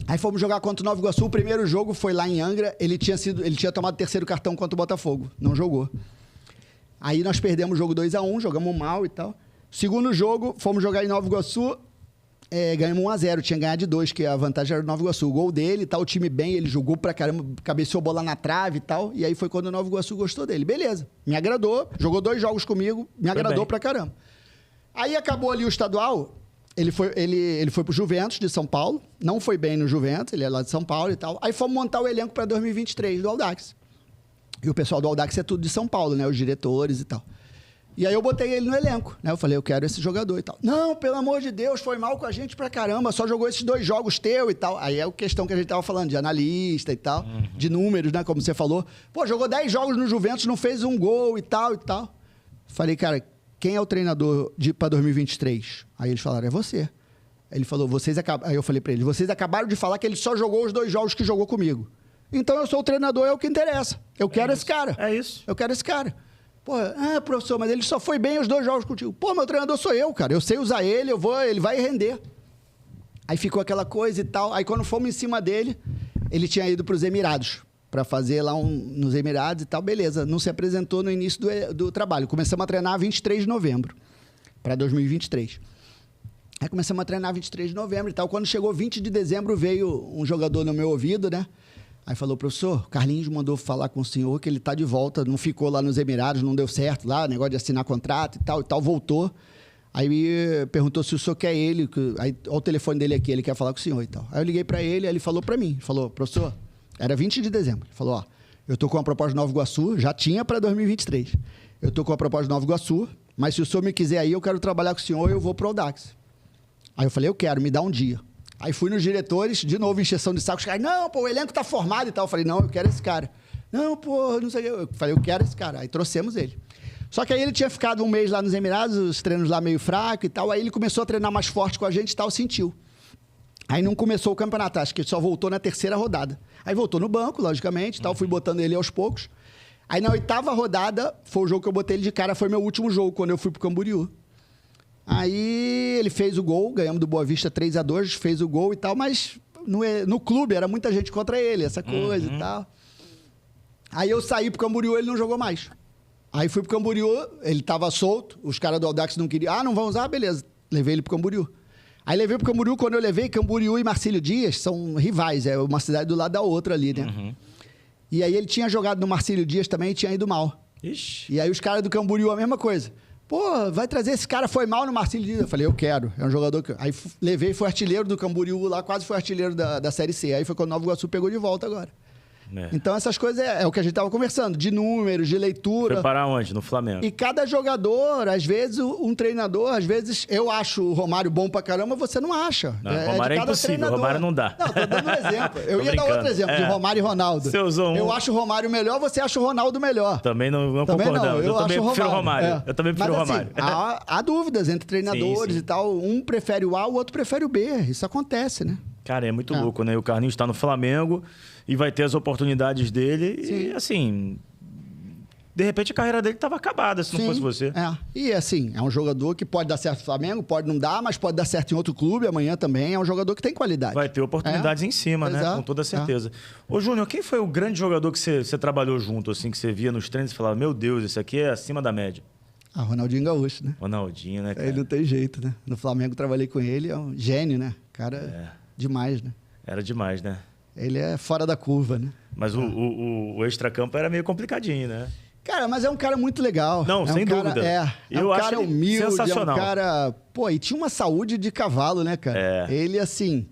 Aí fomos jogar contra o Nova Iguaçu. O primeiro jogo foi lá em Angra. Ele tinha tomado o 3º cartão contra o Botafogo. Não jogou. Aí nós perdemos o jogo 2-1, jogamos mal e tal. Segundo jogo, fomos jogar em Nova Iguaçu. Ganhamos 1-0. Tinha ganhado de 2, que a vantagem era do Nova Iguaçu. O gol dele, tá, o time bem, ele jogou pra caramba, cabeceou a bola na trave e tal. E aí foi quando o Nova Iguaçu gostou dele. Beleza. Me agradou. Jogou 2 jogos comigo. Me agradou pra caramba. Aí acabou ali o estadual. Ele foi pro Juventus de São Paulo. Não foi bem no Juventus, ele é lá de São Paulo e tal. Aí fomos montar o elenco pra 2023 do Audax. E o pessoal do Audax é tudo de São Paulo, né? Os diretores e tal. E aí eu botei ele no elenco, né? Eu falei, eu quero esse jogador e tal. Não, pelo amor de Deus, foi mal com a gente pra caramba, só jogou esses 2 jogos teu e tal. Aí é a questão que a gente tava falando, de analista e tal, de números, né? Como você falou. Pô, jogou 10 jogos no Juventus, não fez um gol e tal e tal. Falei, cara, quem é o treinador pra 2023? Aí eles falaram, é você. Ele falou, Aí eu falei pra ele, vocês acabaram de falar que ele só jogou os 2 jogos que jogou comigo. Então eu sou o treinador, é o que interessa. Eu quero esse cara. É isso. Eu quero esse cara. Pô, professor, mas ele só foi bem os 2 jogos contigo. Pô, meu treinador sou eu, cara. Eu sei usar ele, ele vai render. Aí ficou aquela coisa e tal. Aí quando fomos em cima dele, ele tinha ido para os Emirados, para fazer lá nos Emirados e tal. Beleza, não se apresentou no início do trabalho. Começamos a treinar 23 de novembro, para 2023. Aí começamos a treinar 23 de novembro e tal. Quando chegou 20 de dezembro, veio um jogador no meu ouvido, né? Aí falou, professor, Carlinhos mandou falar com o senhor que ele tá de volta, não ficou lá nos Emirados, não deu certo lá, negócio de assinar contrato e tal, voltou. Aí me perguntou se o senhor quer ele, aí olha o telefone dele aqui, ele quer falar com o senhor e tal. Aí eu liguei para ele, aí ele falou para mim, falou, professor, era 20 de dezembro, ele falou, ó, eu tô com uma proposta de Nova Iguaçu, já tinha para 2023. Eu tô com uma proposta de Nova Iguaçu, mas se o senhor me quiser aí, eu quero trabalhar com o senhor, eu vou pro Audax. Aí eu falei, eu quero, me dá um dia. Aí fui nos diretores, de novo, encheção de saco. Os caras, não, pô, o elenco tá formado e tal. Eu falei, não, eu quero esse cara. Não, pô, não sei o que. Eu falei, eu quero esse cara. Aí trouxemos ele. Só que aí ele tinha ficado um mês lá nos Emirados, os treinos lá meio fracos e tal. Aí ele começou a treinar mais forte com a gente e tal, sentiu. Aí não começou o campeonato, acho que ele só voltou na 3ª rodada. Aí voltou no banco, logicamente, tal. Fui botando ele aos poucos. Aí na 8ª rodada, foi o jogo que eu botei ele de cara, foi meu último jogo, quando eu fui pro Camboriú. Aí ele fez o gol, ganhamos do Boa Vista 3-2, fez o gol e tal, mas no clube era muita gente contra ele, essa coisa e tal. Aí eu saí pro Camboriú, ele não jogou mais. Aí fui pro Camboriú, ele tava solto, os caras do Audax não queriam. Não vão usar? Beleza. Levei ele pro Camboriú. Aí levei pro Camboriú, quando eu levei, Camboriú e Marcílio Dias são rivais, é uma cidade do lado da outra ali, né? E aí ele tinha jogado no Marcílio Dias também e tinha ido mal. Ixi. E aí os caras do Camboriú, a mesma coisa. Pô, vai trazer esse cara, foi mal no Marcílio Dias. Eu falei, eu quero, é um jogador que... Aí levei, foi artilheiro do Camboriú lá, quase foi artilheiro da Série C. Aí foi quando o Nova Iguaçu pegou de volta agora. Então essas coisas é o que a gente tava conversando, de números, de leitura. Foi para onde? No Flamengo. E cada jogador, às vezes, um treinador, às vezes, eu acho o Romário bom pra caramba, você não acha. Não, Romário é impossível, treinador. Romário não dá. Não, tô dando um exemplo. Eu ia dar outro exemplo, de Romário e Ronaldo. Você usou Eu acho o Romário melhor, você acha o Ronaldo melhor. Também não Também concordamos. não, Eu também prefiro o Romário. Eu também prefiro o Romário. Assim, há dúvidas entre treinadores sim. e tal. Um prefere o A, o outro prefere o B. Isso acontece, né? Cara, é muito louco, né? O Carlinhos está no Flamengo e vai ter as oportunidades dele. Sim. E, assim, de repente a carreira dele estava acabada se não fosse você. E, assim, é um jogador que pode dar certo no Flamengo, pode não dar, mas pode dar certo em outro clube amanhã também. É um jogador que tem qualidade. Vai ter oportunidades em cima, né? Com toda certeza. Ô, Júnior, quem foi o grande jogador que você trabalhou junto, assim, que você via nos treinos e falava, meu Deus, esse aqui é acima da média? Ronaldinho Gaúcho, né? Ronaldinho, né, cara? Ele não tem jeito, né? No Flamengo trabalhei com ele, é um gênio, né? Cara, demais, né? Era demais, né? Ele é fora da curva, né? Mas o extracampo era meio complicadinho, né? Cara, mas é um cara muito legal. Não, sem dúvida. Eu acho cara humilde, sensacional. É um cara... Pô, e tinha uma saúde de cavalo, né, cara? Ele, assim...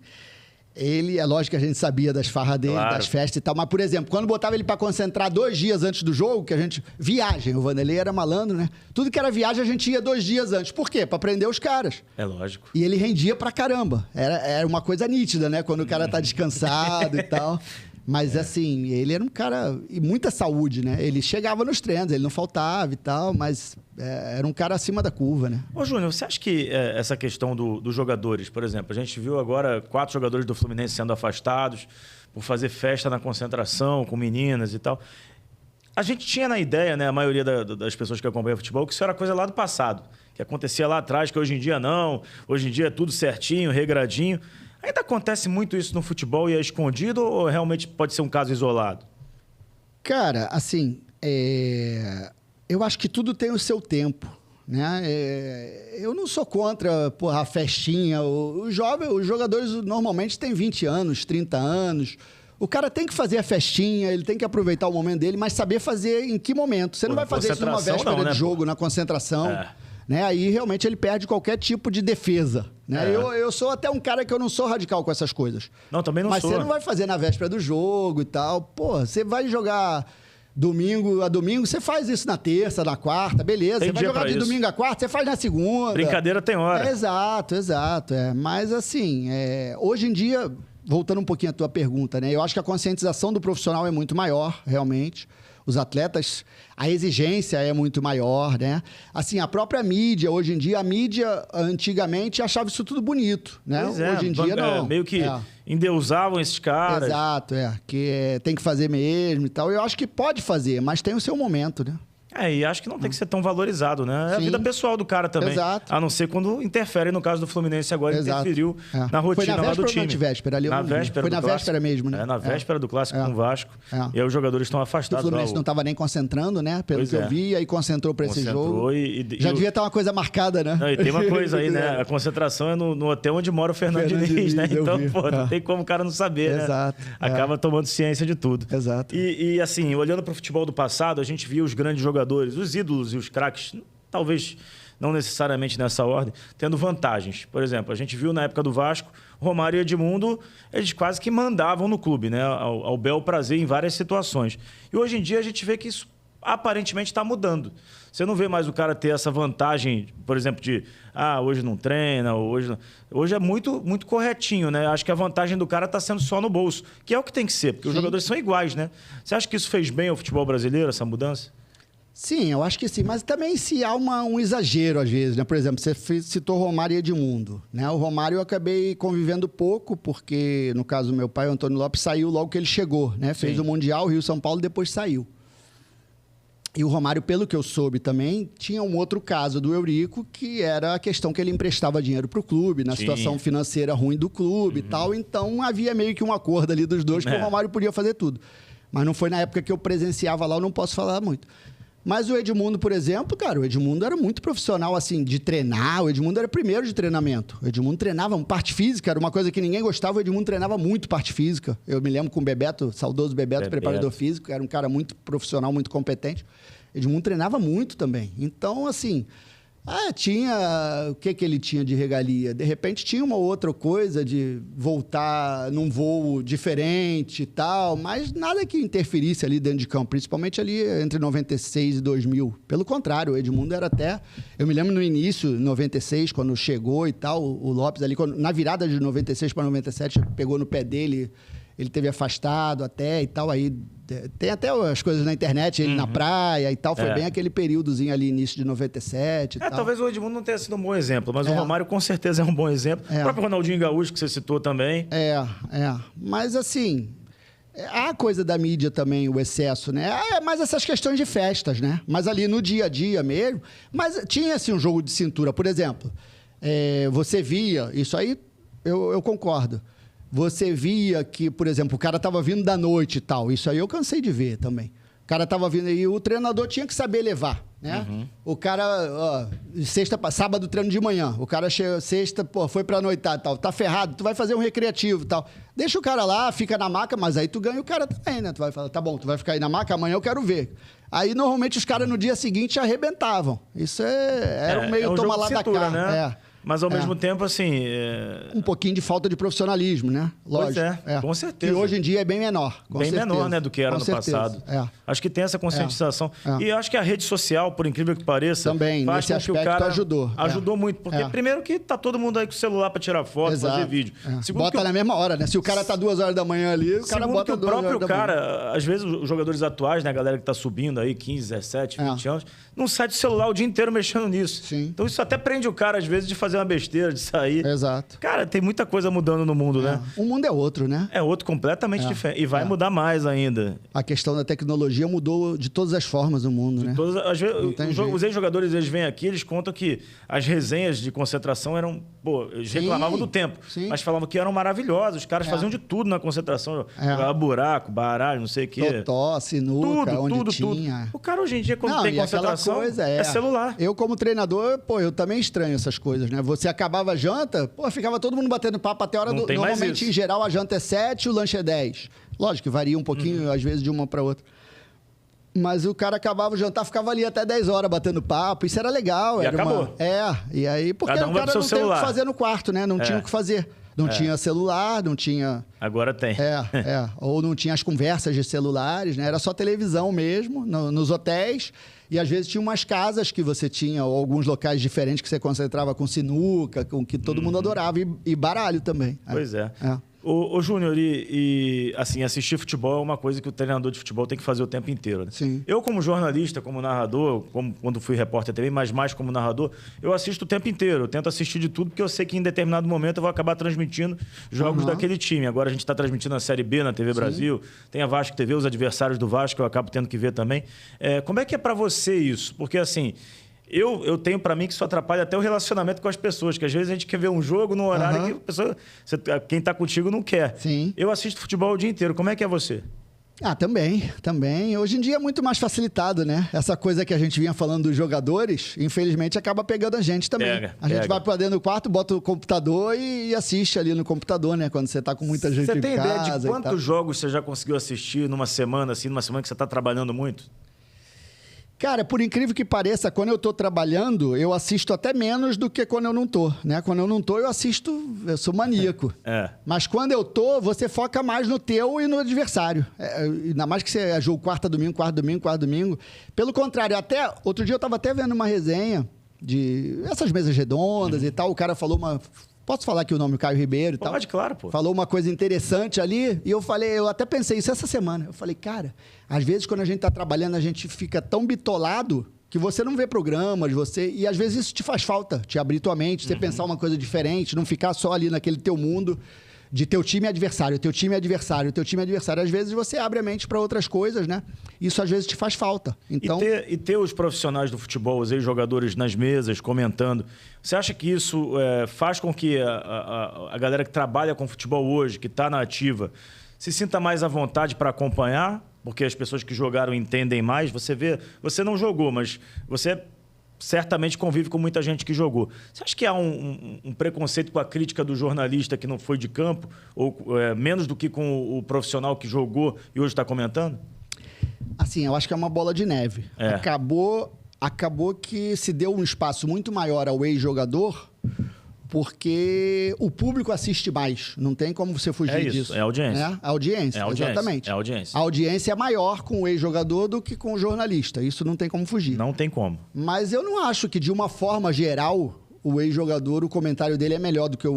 Ele, é lógico que a gente sabia das farras dele, das festas e tal, mas, por exemplo, quando botava ele pra concentrar 2 dias antes do jogo, que a gente... Viagem, o Vanderlei era malandro, né? Tudo que era viagem a gente ia 2 dias antes. Por quê? Pra prender os caras. É lógico. E ele rendia pra caramba. Era uma coisa nítida, né? Quando o cara tá descansado e tal. Mas, assim, ele era um cara... E muita saúde, né? Ele chegava nos treinos, ele não faltava e tal, mas era um cara acima da curva, né? Ô, Júnior, você acha que essa questão dos jogadores, por exemplo, a gente viu agora 4 jogadores do Fluminense sendo afastados por fazer festa na concentração com meninas e tal. A gente tinha na ideia, né, a maioria das pessoas que acompanham futebol, que isso era coisa lá do passado, que acontecia lá atrás, que hoje em dia não. Hoje em dia é tudo certinho, regradinho. Ainda acontece muito isso no futebol e é escondido ou realmente pode ser um caso isolado? Cara, assim, eu acho que tudo tem o seu tempo, né? Eu não sou contra a festinha. Os jogadores normalmente têm 20 anos, 30 anos. O cara tem que fazer a festinha, ele tem que aproveitar o momento dele, mas saber fazer em que momento. Você não vai fazer isso numa véspera de jogo, na concentração. Né? Aí realmente ele perde qualquer tipo de defesa. Né? Eu sou até um cara que eu não sou radical com essas coisas. Não, também não mas sou. Mas você não vai fazer na véspera do jogo e tal. Pô, você vai jogar domingo a domingo, você faz isso na terça, na quarta, beleza. Você vai jogar de domingo a quarta, você faz na segunda. Brincadeira tem hora. Exato. Mas assim, hoje em dia, voltando um pouquinho à tua pergunta, né? Eu acho que a conscientização do profissional é muito maior, realmente. Os atletas, a exigência é muito maior, né? Assim, a própria mídia, hoje em dia, a mídia antigamente achava isso tudo bonito, né? Hoje em dia, não. Meio que endeusavam esses caras. Exato, que tem que fazer mesmo e tal. Eu acho que pode fazer, mas tem o seu momento, né? E acho que não tem que ser tão valorizado, né? É a vida pessoal do cara também. Exato. A não ser quando interfere, no caso do Fluminense agora, interferiu na rotina lá do time. Foi na véspera ou antevéspera? Ali na véspera Foi na do véspera mesmo, né? Na véspera do Clássico com o Vasco. E aí os jogadores estão afastados. O Fluminense não estava nem concentrando, né? Pelo que eu vi, aí concentrou para esse jogo. Já devia estar uma coisa marcada, né? Não, e tem uma coisa aí, né? A concentração é no hotel onde mora o Fernando Diniz, né? Então, não tem como o cara não saber, né? Exato. Acaba tomando ciência de tudo. Exato. E assim, olhando para o futebol do passado, a gente via os grandes jogadores, os ídolos e os craques, talvez não necessariamente nessa ordem, tendo vantagens. Por exemplo, a gente viu na época do Vasco, Romário e Edmundo, eles quase que mandavam no clube, né? Ao bel prazer em várias situações. E hoje em dia a gente vê que isso aparentemente está mudando. Você não vê mais o cara ter essa vantagem, por exemplo, de hoje não treina, hoje é muito, muito corretinho, né? Acho que a vantagem do cara está sendo só no bolso, que é o que tem que ser, porque os jogadores são iguais, né? Você acha que isso fez bem ao futebol brasileiro, essa mudança? Sim, eu acho que sim, mas também se há um exagero às vezes, né? Por exemplo, você citou Romário e Edmundo, né? O Romário eu acabei convivendo pouco, porque no caso do meu pai, o Antônio Lopes, saiu logo que ele chegou, né? Fez o Mundial, Rio-São Paulo, depois saiu. E o Romário, pelo que eu soube também, tinha um outro caso do Eurico, que era a questão que ele emprestava dinheiro para o clube, na situação financeira ruim do clube e tal. Então, havia meio que um acordo ali dos dois que o Romário podia fazer tudo. Mas não foi na época que eu presenciava lá, eu não posso falar muito. Mas o Edmundo, por exemplo, cara, o Edmundo era muito profissional, assim, de treinar. O Edmundo era primeiro de treinamento. O Edmundo treinava parte física, era uma coisa que ninguém gostava. O Edmundo treinava muito parte física. Eu me lembro com o Bebeto, saudoso Bebeto, preparador físico, era um cara muito profissional, muito competente. O Edmundo treinava muito também. Então, assim, tinha... O que ele tinha de regalia? De repente, tinha uma outra coisa de voltar num voo diferente e tal, mas nada que interferisse ali dentro de campo, principalmente ali entre 96 e 2000. Pelo contrário, o Edmundo era até... Eu me lembro no início, 96, quando chegou e tal, o Lopes ali, na virada de 96 para 97, pegou no pé dele, ele teve afastado até e tal, aí... Tem até as coisas na internet, ele na praia e tal. Foi bem aquele períodozinho ali, início de 97 e tal. Talvez o Edmundo não tenha sido um bom exemplo, mas o Romário com certeza é um bom exemplo. O próprio Ronaldinho Gaúcho, que você citou também. Mas assim, há a coisa da mídia também, o excesso, né? Mais essas questões de festas, né? Mas ali no dia a dia mesmo. Mas tinha assim um jogo de cintura. Por exemplo, você via, isso aí eu concordo. Você via que, por exemplo, o cara estava vindo da noite e tal. Isso aí eu cansei de ver também. O cara estava vindo e o treinador tinha que saber levar, né? O cara, sábado treino de manhã. O cara chega sexta, foi pra noitada e tal. Tá ferrado, tu vai fazer um recreativo e tal. Deixa o cara lá, fica na maca, mas aí tu ganha o cara também, né? Tu vai falar, tá bom, tu vai ficar aí na maca, amanhã eu quero ver. Aí, normalmente, os caras no dia seguinte arrebentavam. Isso era um meio toma lá da cá. Né? Mas, ao mesmo tempo, assim... Um pouquinho de falta de profissionalismo, né? Lógico. Pois com certeza. Que hoje em dia é bem menor. Bem menor, né, do que era no passado. Acho que tem essa conscientização. E eu acho que a rede social, por incrível que pareça... Também, faz nesse com que o aspecto cara ajudou. Ajudou muito. Porque, primeiro, que tá todo mundo aí com o celular para tirar foto, fazer vídeo. Segundo, bota na mesma hora, né? Se o cara tá 2 horas da manhã ali, o cara bota 2 horas da manhã. O próprio cara, às vezes, os jogadores atuais, né, a galera que tá subindo aí, 15, 17, 20 anos, não sai do celular o dia inteiro mexendo nisso. Sim. Então, isso até prende o cara, às vezes, de fazer uma besteira, de sair. Exato. Cara, tem muita coisa mudando no mundo, né? O mundo é outro, né? É outro completamente diferente. E vai mudar mais ainda. A questão da tecnologia mudou de todas as formas no mundo, né? Às vezes, os ex-jogadores, eles vêm aqui, eles contam que as resenhas de concentração eram... Pô, eles reclamavam do tempo. Mas falavam que eram maravilhosas. Os caras faziam de tudo na concentração. Jogava buraco, baralho, não sei o quê. Totó, sinuca, onde tinha. O cara, hoje em dia, quando tem concentração, é celular. Eu, como treinador, eu também estranho essas coisas, né? Você acabava a janta, ficava todo mundo batendo papo até a hora do... Normalmente, em geral, a janta é 7, o lanche é 10. Lógico que varia um pouquinho, às vezes, de uma para outra. Mas o cara acabava o jantar, ficava ali até 10 horas batendo papo. Isso era legal. E acabou. E aí, porque o cara não tem o que fazer no quarto, né? Não tinha o que fazer. Não tinha celular, não tinha... Agora tem. Ou não tinha as conversas de celulares, né? Era só televisão mesmo, nos hotéis. E às vezes tinha umas casas que você tinha, ou alguns locais diferentes que você concentrava com sinuca, com que todo mundo adorava. E baralho também. Pois é. Ô Júnior, assim, assistir futebol é uma coisa que o treinador de futebol tem que fazer o tempo inteiro, né? Sim. Eu, como jornalista, como narrador, quando fui repórter também, mas mais como narrador, eu assisto o tempo inteiro. Eu tento assistir de tudo, porque eu sei que em determinado momento eu vou acabar transmitindo jogos daquele time. Agora a gente está transmitindo a Série B na TV Brasil, tem a Vasco TV, os adversários do Vasco, eu acabo tendo que ver também. Como é que é para você isso? Porque, assim... Eu tenho para mim que isso atrapalha até o relacionamento com as pessoas, que às vezes a gente quer ver um jogo no horário que a pessoa, quem está contigo não quer. Sim. Eu assisto futebol o dia inteiro. Como é que é você? Também. Hoje em dia é muito mais facilitado, né? Essa coisa que a gente vinha falando dos jogadores, infelizmente acaba pegando a gente também. A gente vai para dentro do quarto, bota o computador e assiste ali no computador, né? Quando você tá com muita gente em casa. Você tem ideia de quantos jogos você já conseguiu assistir numa semana, assim, numa semana que você está trabalhando muito? Cara, por incrível que pareça, quando eu tô trabalhando, eu assisto até menos do que quando eu não tô, né? Quando eu não tô, eu sou maníaco. Mas quando eu tô, você foca mais no teu e no adversário. Ainda mais que você é jogo quarta, domingo. Pelo contrário, até outro dia eu tava até vendo uma resenha de essas mesas redondas e tal, o cara falou Posso falar aqui o nome, o Caio Ribeiro e tal? Pode, claro, pô. Falou uma coisa interessante ali e eu até pensei isso essa semana. Eu falei, cara, às vezes quando a gente tá trabalhando, a gente fica tão bitolado que você não vê programas, e às vezes isso te faz falta, te abrir tua mente, você pensar uma coisa diferente, não ficar só ali naquele teu mundo de teu time adversário. Às vezes você abre a mente para outras coisas, né? Isso às vezes te faz falta. Então... E ter os profissionais do futebol, os ex-jogadores nas mesas, comentando, você acha que isso faz com que a galera que trabalha com futebol hoje, que está na ativa, se sinta mais à vontade para acompanhar? Porque as pessoas que jogaram entendem mais. Você não jogou, mas você certamente convive com muita gente que jogou. Você acha que há um preconceito com a crítica do jornalista que não foi de campo, ou menos do que com o profissional que jogou e hoje está comentando? Assim, eu acho que é uma bola de neve. Acabou que se deu um espaço muito maior ao ex-jogador, porque o público assiste mais. Não tem como você fugir disso. É audiência. A audiência, exatamente. É audiência. A audiência é maior com o ex-jogador do que com o jornalista. Isso não tem como fugir. Não tem como. Mas eu não acho que, de uma forma geral, o ex-jogador, o comentário dele é melhor do que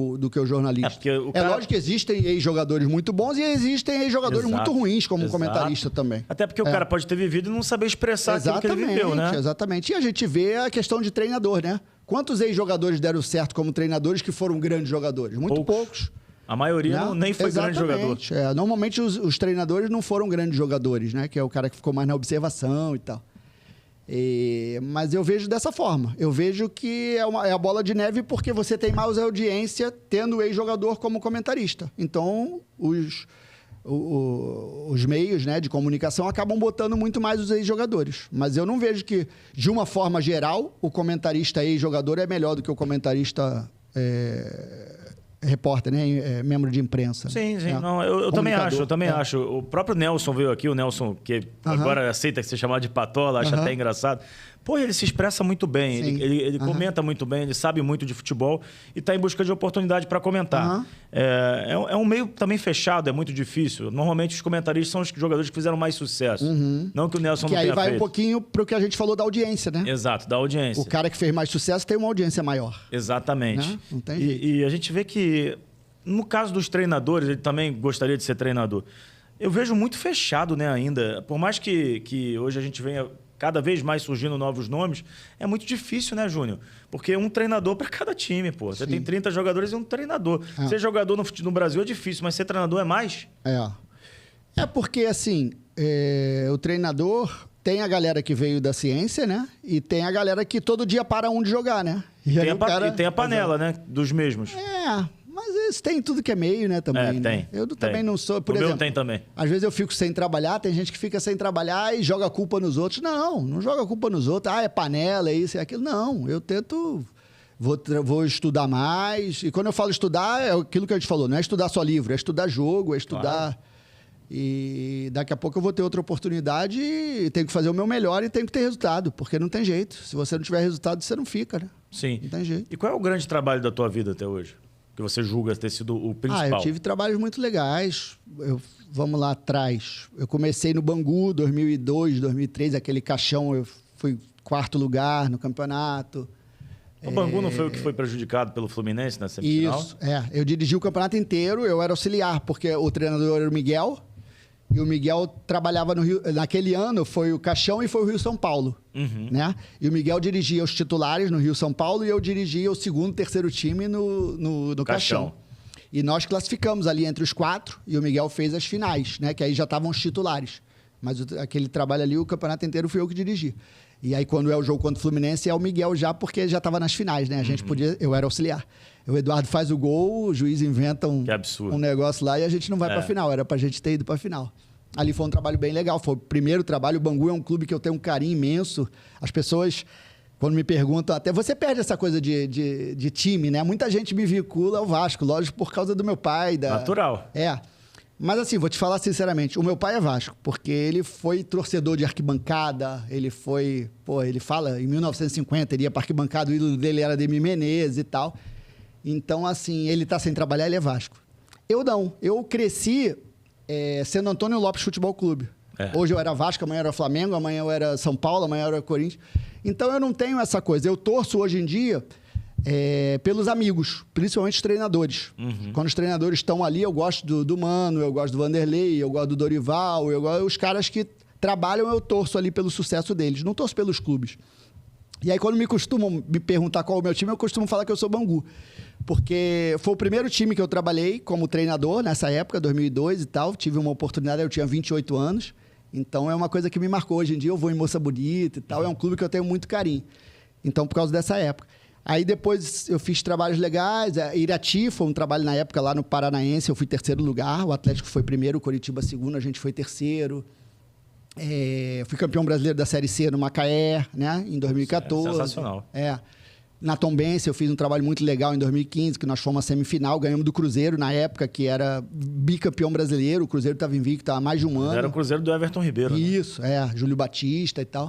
o jornalista. Lógico que existem ex-jogadores muito bons e existem ex-jogadores muito ruins como comentarista também. Até porque o cara pode ter vivido e não saber expressar aquilo que ele viveu, né? Exatamente. E a gente vê a questão de treinador, né? Quantos ex-jogadores deram certo como treinadores que foram grandes jogadores? Muito poucos. A maioria nem foi grande jogador. Normalmente os treinadores não foram grandes jogadores, né? Que é o cara que ficou mais na observação e tal. Mas eu vejo dessa forma. Eu vejo que é a bola de neve porque você tem mais audiência tendo o ex-jogador como comentarista. Então, os meios, né, de comunicação acabam botando muito mais os ex-jogadores. Mas eu não vejo que, de uma forma geral, o comentarista ex-jogador é melhor do que o comentarista repórter, né, membro de imprensa. Sim. Não, eu também acho. O próprio Nelson veio aqui, o Nelson, que agora aceita ser chamado de Patola, acha até engraçado. Pô, ele se expressa muito bem, ele comenta muito bem, ele sabe muito de futebol e está em busca de oportunidade para comentar. É um meio também fechado, é muito difícil. Normalmente os comentaristas são os jogadores que fizeram mais sucesso. Não que o Nelson não tenha feito. Que aí vai um pouquinho para o que a gente falou da audiência, né? Exato, da audiência. O cara que fez mais sucesso tem uma audiência maior. Exatamente. Né? Não tem jeito. E a gente vê que, no caso dos treinadores, ele também gostaria de ser treinador. Eu vejo muito fechado, né, ainda. Por mais que hoje a gente venha cada vez mais surgindo novos nomes, é muito difícil, né, Júnior? Porque um treinador para cada time, pô. Você tem 30 jogadores e um treinador. Ser jogador no Brasil é difícil, mas ser treinador é mais? É porque, assim, o treinador tem a galera que veio da ciência, né? E tem a galera que todo dia para um de jogar, né? E tem a panela, né? Dos mesmos. Mas isso tem tudo que é meio, né? Também, tem. Né? Eu também não sou... Por exemplo, meu tem também. Às vezes eu fico sem trabalhar, tem gente que fica sem trabalhar e joga a culpa nos outros. Não joga a culpa nos outros. É panela, é isso e aquilo. Não, eu tento... Vou estudar mais. E quando eu falo estudar, é aquilo que a gente falou. Não é estudar só livro, é estudar jogo, é estudar... Claro. E daqui a pouco eu vou ter outra oportunidade e tenho que fazer o meu melhor e tenho que ter resultado, porque não tem jeito. Se você não tiver resultado, você não fica, né? Sim. Não tem jeito. E qual é o grande trabalho da tua vida até hoje? Que você julga ter sido o principal? Eu tive trabalhos muito legais. Vamos lá atrás. Eu comecei no Bangu, 2002, 2003, aquele caixão, eu fui 4º lugar no campeonato. O Bangu não foi o que foi prejudicado pelo Fluminense na semifinal? Isso, eu dirigi o campeonato inteiro, eu era auxiliar, porque o treinador era o Miguel, e o Miguel trabalhava no Rio, naquele ano foi o Caixão e foi o Rio São Paulo, né? E o Miguel dirigia os titulares no Rio São Paulo e eu dirigia o 2º, 3º time no Caixão. E nós classificamos ali entre os 4 e o Miguel fez as finais, né? Que aí já estavam os titulares. Mas aquele trabalho ali, o campeonato inteiro fui eu que dirigi. E aí, quando é o jogo contra o Fluminense, é o Miguel já, porque já estava nas finais, né? A gente podia... Eu era auxiliar. O Eduardo faz o gol, o juiz inventa um negócio lá e a gente não vai para a final. Era para a gente ter ido para a final. Ali foi um trabalho bem legal. Foi o primeiro trabalho. O Bangu é um clube que eu tenho um carinho imenso. As pessoas, quando me perguntam... Até você perde essa coisa de time, né? Muita gente me vincula ao Vasco, lógico, por causa do meu pai. Natural. Mas assim, vou te falar sinceramente, o meu pai é Vasco, porque ele foi torcedor de arquibancada, ele foi... ele fala, em 1950, ele ia para arquibancada, o ídolo dele era Ademir Menezes e tal. Então, assim, ele tá sem trabalhar, ele é Vasco. Eu não, eu cresci sendo Antônio Lopes Futebol Clube. Hoje eu era Vasco, amanhã eu era Flamengo, amanhã eu era São Paulo, amanhã eu era Corinthians. Então, eu não tenho essa coisa. Eu torço hoje em dia... pelos amigos, principalmente os treinadores. Quando os treinadores estão ali, eu gosto do Mano, eu gosto do Vanderlei, eu gosto do Dorival, eu gosto dos caras que trabalham, eu torço ali pelo sucesso deles, não torço pelos clubes. E aí, quando me perguntar qual é o meu time, eu costumo falar que eu sou Bangu. Porque foi o primeiro time que eu trabalhei como treinador nessa época, 2002 e tal. Tive uma oportunidade, eu tinha 28 anos. Então, é uma coisa que me marcou. Hoje em dia, eu vou em Moça Bonita e tal. É um clube que eu tenho muito carinho. Então, por causa dessa época. Aí depois eu fiz trabalhos legais. Irati foi um trabalho na época lá no Paranaense, eu fui 3º lugar. O Atlético foi primeiro, o Coritiba 2º, a gente foi 3º. Fui campeão brasileiro da Série C no Macaé, né? Em 2014. Sensacional. Na Tombense eu fiz um trabalho muito legal em 2015, que nós fomos à semifinal, ganhamos do Cruzeiro na época, que era bicampeão brasileiro. O Cruzeiro estava invicto há mais de um ano. Era o Cruzeiro do Everton Ribeiro. Isso, Júlio Batista e tal.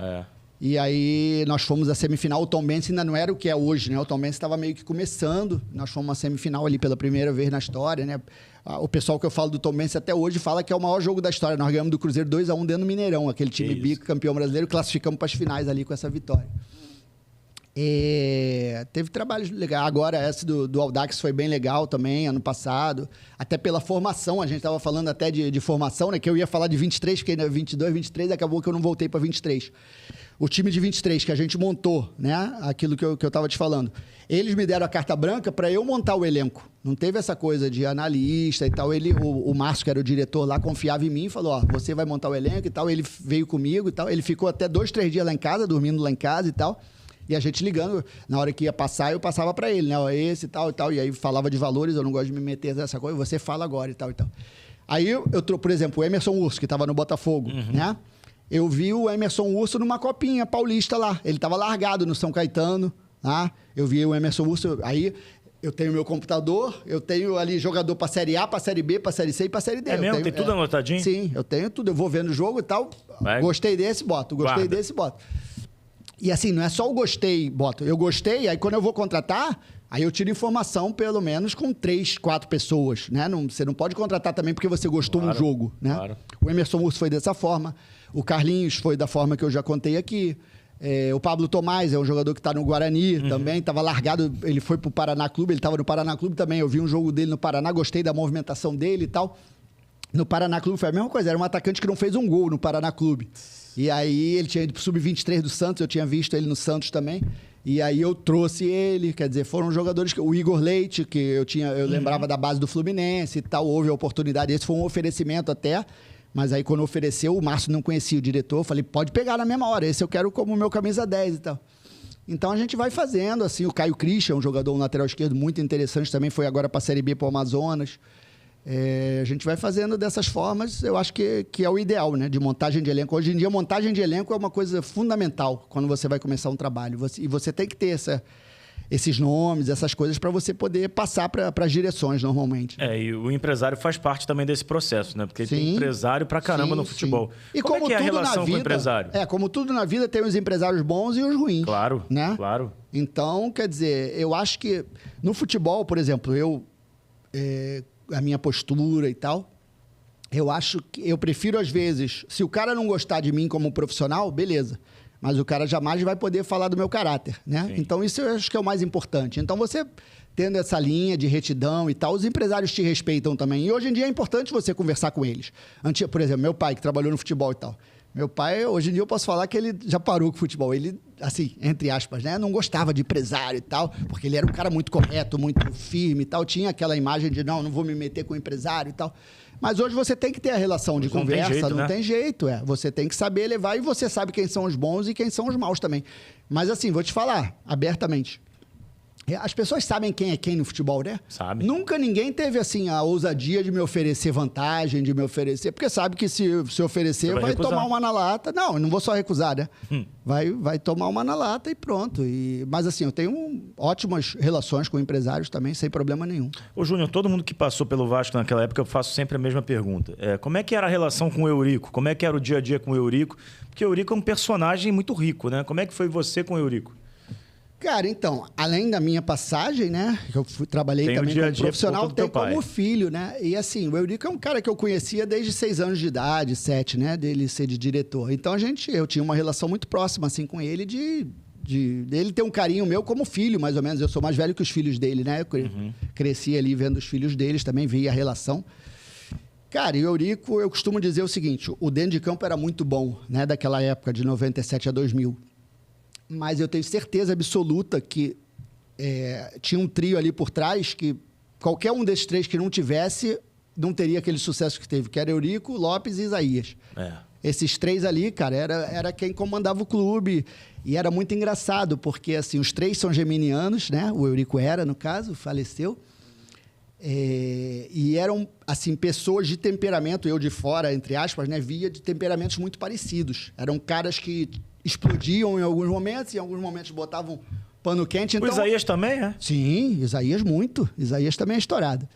E aí nós fomos à semifinal, o Tombense ainda não era o que é hoje, né? O Tombense estava meio que começando, nós fomos à semifinal ali pela primeira vez na história, né? O pessoal que eu falo do Tombense até hoje fala que é o maior jogo da história. Nós ganhamos do Cruzeiro 2-1 dentro do Mineirão, aquele time bicampeão brasileiro, classificamos para as finais ali com essa vitória. Teve trabalhos legais. Agora, essa do Audax foi bem legal também, ano passado. Até pela formação, a gente estava falando até de formação, né? Que eu ia falar de 23, fiquei na 22, 23, acabou que eu não voltei para 23. O time de 23 que a gente montou, né? Aquilo que eu estava te falando. Eles me deram a carta branca para eu montar o elenco. Não teve essa coisa de analista e tal. O Márcio, que era o diretor lá, confiava em mim e falou, você vai montar o elenco e tal. Ele veio comigo e tal. Ele ficou até 2, 3 dias lá em casa, dormindo lá em casa e tal. E a gente ligando, na hora que ia passar, eu passava para ele, né? Esse e tal e tal. E aí falava de valores, eu não gosto de me meter nessa coisa, você fala agora e tal e tal. Aí por exemplo, o Emerson Urso, que estava no Botafogo, né? Eu vi o Emerson Urso numa copinha paulista lá. Ele estava largado no São Caetano, tá? Eu vi o Emerson Urso, aí eu tenho meu computador, eu tenho ali jogador para Série A, para Série B, para Série C e para Série D. Mesmo? Tem tudo anotadinho? Sim, eu tenho tudo. Eu vou vendo o jogo e tal. Gostei desse, boto. Gostei desse, boto. E assim, não é só o gostei, Boto. Eu gostei, aí quando eu vou contratar, aí eu tiro informação pelo menos com 3, 4 pessoas, né? Você não pode contratar também porque você gostou um jogo, né? Claro. O Emerson Urso foi dessa forma, o Carlinhos foi da forma que eu já contei aqui. O Pablo Tomás é um jogador que está no Guarani também, estava largado, ele foi para o Paraná Clube, ele estava no Paraná Clube também, eu vi um jogo dele no Paraná, gostei da movimentação dele e tal. No Paraná Clube foi a mesma coisa, era um atacante que não fez um gol no Paraná Clube. E aí ele tinha ido pro Sub-23 do Santos, eu tinha visto ele no Santos também. E aí eu trouxe ele, quer dizer, foram jogadores... O Igor Leite, que eu lembrava da base do Fluminense e tal, houve a oportunidade, esse foi um oferecimento até, mas aí quando ofereceu, o Márcio não conhecia o diretor, eu falei, pode pegar na mesma hora, esse eu quero como meu camisa 10 e tal. Então a gente vai fazendo, assim, o Caio Christian, um jogador, um lateral esquerdo muito interessante, também foi agora para a Série B para o Amazonas. A gente vai fazendo dessas formas, eu acho que é o ideal, né? De montagem de elenco. Hoje em dia, montagem de elenco é uma coisa fundamental quando você vai começar um trabalho. E você tem que ter esses nomes, essas coisas, para você poder passar para as direções, normalmente. E o empresário faz parte também desse processo, né? Porque tem empresário pra caramba no futebol. E como é que é a relação com o empresário? Como tudo na vida, tem os empresários bons e os ruins. Claro, né? Claro. Então, quer dizer, eu acho que no futebol, por exemplo, a minha postura e tal, eu acho que eu prefiro, às vezes, se o cara não gostar de mim como profissional, beleza. Mas o cara jamais vai poder falar do meu caráter, né? Sim. Então, isso eu acho que é o mais importante. Então, você tendo essa linha de retidão e tal, os empresários te respeitam também. E hoje em dia é importante você conversar com eles. Por exemplo, meu pai, que trabalhou no futebol e tal. Meu pai, hoje em dia eu posso falar que ele já parou com o futebol. Ele, assim, entre aspas, né? Não gostava de empresário e tal, porque ele era um cara muito correto, muito firme e tal. Tinha aquela imagem de, não vou me meter com o empresário e tal. Mas hoje você tem que ter a relação de conversa, não tem jeito. Você tem que saber levar e você sabe quem são os bons e quem são os maus também. Mas assim, vou te falar abertamente. As pessoas sabem quem é quem no futebol, né? Sabe. Nunca ninguém teve, assim, a ousadia de me oferecer vantagem, de me oferecer... Porque sabe que se oferecer, vai tomar uma na lata. Não, eu não vou só recusar, né? Vai tomar uma na lata e pronto. Mas, assim, eu tenho ótimas relações com empresários também, sem problema nenhum. Ô, Júnior, todo mundo que passou pelo Vasco naquela época, eu faço sempre a mesma pergunta. Como é que era a relação com o Eurico? Como é que era o dia a dia com o Eurico? Porque o Eurico é um personagem muito rico, né? Como é que foi você com o Eurico? Cara, então, além da minha passagem, né? Eu trabalhei também como profissional, tem como filho, né? E assim, o Eurico é um cara que eu conhecia desde 6 anos de idade, 7, né? Dele ser de diretor. Então, eu tinha uma relação muito próxima, assim, com ele, dele ter um carinho meu como filho, mais ou menos. Eu sou mais velho que os filhos dele, né? Eu cresci ali vendo os filhos deles, também vi a relação. Cara, e o Eurico, eu costumo dizer o seguinte, o dentro de campo era muito bom, né? Daquela época, de 97 a 2000. Mas eu tenho certeza absoluta que tinha um trio ali por trás que qualquer um desses 3 que não tivesse, não teria aquele sucesso que teve, que era Eurico, Lopes e Isaías. Esses 3 ali, cara, era quem comandava o clube. E era muito engraçado, porque assim, os 3 são geminianos, né? O Eurico era, no caso, faleceu. E eram, assim, pessoas de temperamento, eu de fora, entre aspas, né? Via de temperamentos muito parecidos. Eram caras que explodiam em alguns momentos botavam pano quente. Então... O Isaías também, é? Sim, Isaías muito. Isaías também é estourado.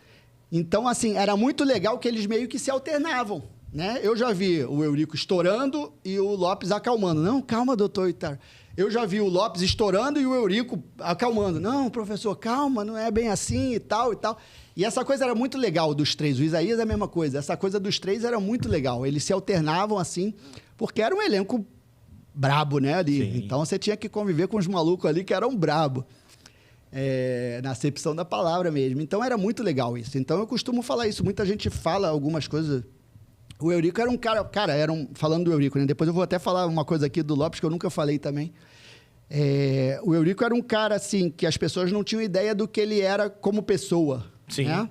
Então, assim, era muito legal que eles meio que se alternavam, né? Eu já vi o Eurico estourando e o Lopes acalmando. Não, calma, doutor Itar. Eu já vi o Lopes estourando e o Eurico acalmando. Não, professor, calma, não é bem assim e tal e tal. E essa coisa era muito legal dos 3. O Isaías é a mesma coisa. Essa coisa dos 3 era muito legal. Eles se alternavam assim, porque era um elenco brabo, né, ali. Sim. Então, você tinha que conviver com os malucos ali que eram brabo. Na acepção da palavra mesmo. Então, era muito legal isso. Então, eu costumo falar isso. Muita gente fala algumas coisas. O Eurico era um cara... falando do Eurico, né? Depois eu vou até falar uma coisa aqui do Lopes que eu nunca falei também. O Eurico era um cara, assim, que as pessoas não tinham ideia do que ele era como pessoa. Sim. Né?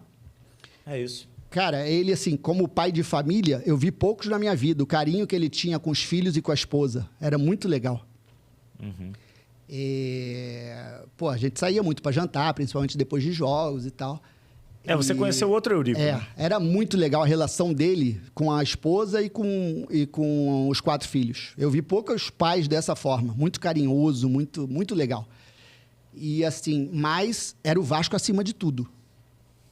É isso. Cara, ele, assim, como pai de família, eu vi poucos na minha vida. O carinho que ele tinha com os filhos e com a esposa. Era muito legal. A gente saía muito para jantar, principalmente depois de jogos e tal. Você conheceu outro Eurico. Né? Era muito legal a relação dele com a esposa e com os 4 filhos. Eu vi poucos pais dessa forma. Muito carinhoso, muito, muito legal. E, assim, mas era o Vasco acima de tudo.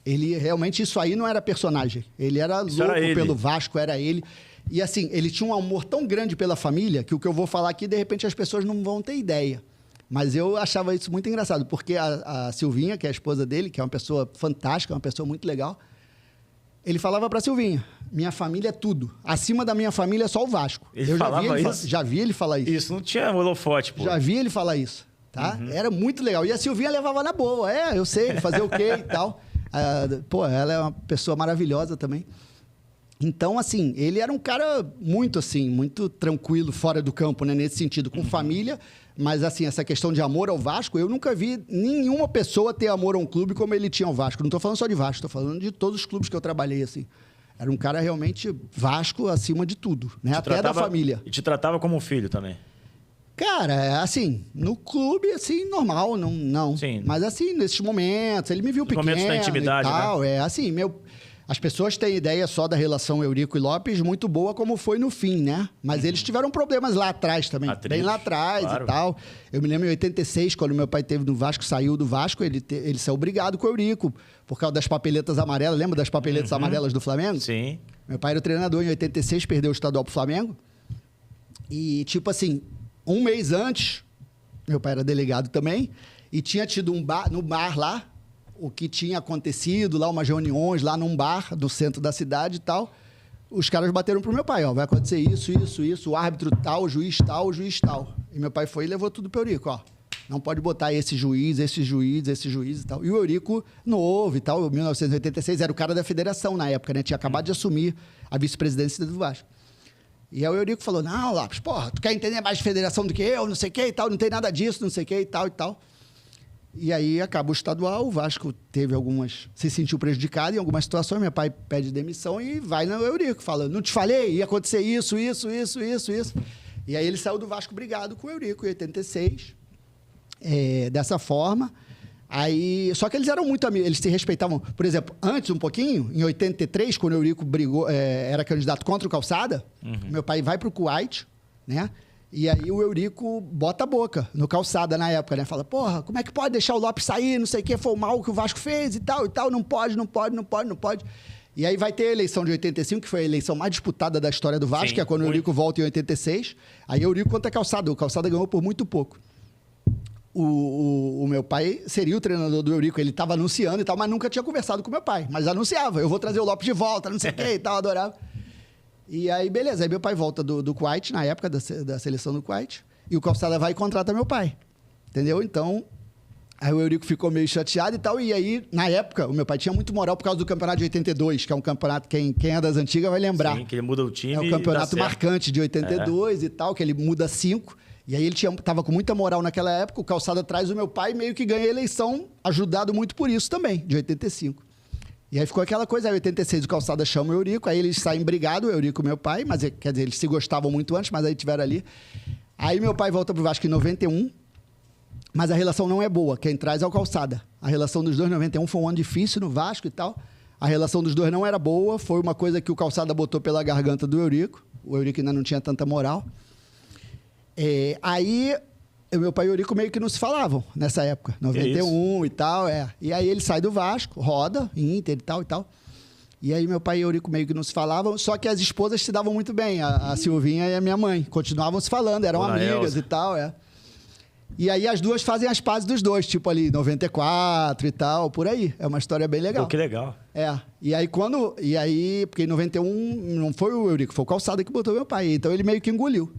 Ele realmente, isso aí não era personagem. Ele era Isso louco era ele. pelo Vasco, era ele. E assim, ele tinha um amor tão grande pela família que o que eu vou falar aqui, de repente, as pessoas não vão ter ideia. Mas eu achava isso muito engraçado, porque a Silvinha, que é a esposa dele, que é uma pessoa fantástica, uma pessoa muito legal, ele falava pra Silvinha, minha família é tudo. Acima da minha família é só o Vasco. Ele falava isso? Já vi ele falar isso. Isso, não tinha holofote, pô. Já vi ele falar isso, tá? Era muito legal. E a Silvinha levava na boa. Eu sei, fazer o quê e tal. Ela é uma pessoa maravilhosa também. Então, assim, ele era um cara muito, assim, muito tranquilo, fora do campo, né? Nesse sentido, com família. Mas, assim, essa questão de amor ao Vasco, eu nunca vi nenhuma pessoa ter amor a um clube como ele tinha ao Vasco. Não estou falando só de Vasco, estou falando de todos os clubes que eu trabalhei, assim. Era um cara realmente Vasco acima de tudo, né? Até da família. E te tratava como um filho também? Cara, assim, no clube, assim, normal, não. Sim. Mas, assim, nesses momentos, ele me viu pequeno momentos da intimidade, e tal. né? Assim, as pessoas têm ideia só da relação Eurico e Lopes muito boa como foi no fim, né? Mas eles tiveram problemas lá atrás também. Bem lá atrás, claro. E tal. Eu me lembro em 86, quando meu pai teve no Vasco, saiu do Vasco, ele saiu brigado com o Eurico por causa das papeletas amarelas. Lembra das papeletas amarelas do Flamengo? Sim. Meu pai era o treinador em 86, perdeu o estadual pro Flamengo. E, tipo assim, um mês antes, meu pai era delegado também, e tinha tido no bar lá, o que tinha acontecido lá, umas reuniões lá num bar no centro da cidade e tal. Os caras bateram pro meu pai, vai acontecer isso, o árbitro tal, o juiz tal. E meu pai foi e levou tudo pro Eurico, Não pode botar esse juiz e tal. E o Eurico, novo e tal, em 1986, era o cara da federação na época, né? Tinha acabado de assumir a vice-presidência do Vasco. E aí o Eurico falou, não, Lopes, porra, tu quer entender mais de federação do que eu, não sei o que e tal, não tem nada disso, não sei o que e tal e tal. E aí acabou o estadual, o Vasco se sentiu prejudicado em algumas situações, meu pai pede demissão e vai no Eurico, falando, não te falei, ia acontecer isso. E aí ele saiu do Vasco brigado com o Eurico em 86, dessa forma. Só que eles eram muito amigos, eles se respeitavam. Por exemplo, antes um pouquinho, em 83, quando o Eurico era candidato contra o Calçada, meu pai vai para o Kuwait, né? E aí o Eurico bota a boca no Calçada na época, né? Fala, porra, como é que pode deixar o Lopes sair, não sei o que, foi o mal que o Vasco fez e tal, não pode. E aí vai ter a eleição de 85, que foi a eleição mais disputada da história do Vasco, que é quando o Eurico volta em 86. Aí o Eurico contra a Calçada, o Calçada ganhou por muito pouco. O meu pai seria o treinador do Eurico, ele estava anunciando e tal, mas nunca tinha conversado com o meu pai. Mas anunciava, eu vou trazer o Lopes de volta, não sei o que e tal, adorava. E aí, beleza, aí meu pai volta do Kuwait, na época da seleção do Kuwait, e o Calçada vai e contrata meu pai, entendeu? Então, aí o Eurico ficou meio chateado e tal, e aí, na época, o meu pai tinha muito moral por causa do campeonato de 82, que é um campeonato, quem é das antigas vai lembrar. Sim, que ele muda o time. É um campeonato marcante de 82 e tal, que ele muda 5, e aí ele tava com muita moral naquela época, o Calçada traz o meu pai, meio que ganha a eleição, ajudado muito por isso também, de 85. E aí ficou aquela coisa, aí em 86 o Calçada chama o Eurico, aí eles saem brigados, o Eurico e meu pai, mas quer dizer, eles se gostavam muito antes, mas aí tiveram ali. Aí meu pai volta pro Vasco em 91, mas a relação não é boa, quem traz é o Calçada. A relação dos dois em 91 foi um ano difícil no Vasco e tal, a relação dos dois não era boa, foi uma coisa que o Calçada botou pela garganta do Eurico, o Eurico ainda não tinha tanta moral. Aí... meu pai e o Eurico meio que não se falavam nessa época, 91 e tal, E aí ele sai do Vasco, roda, Inter e tal. E aí meu pai e o Eurico meio que não se falavam, só que as esposas se davam muito bem, a Silvinha e a minha mãe, continuavam se falando, eram amigas e tal, E aí as duas fazem as pazes dos dois, tipo ali, 94 e tal, por aí. É uma história bem legal. Pô, que legal. E aí, porque em 91 não foi o Eurico, foi o Calçada que botou meu pai, então ele meio que engoliu.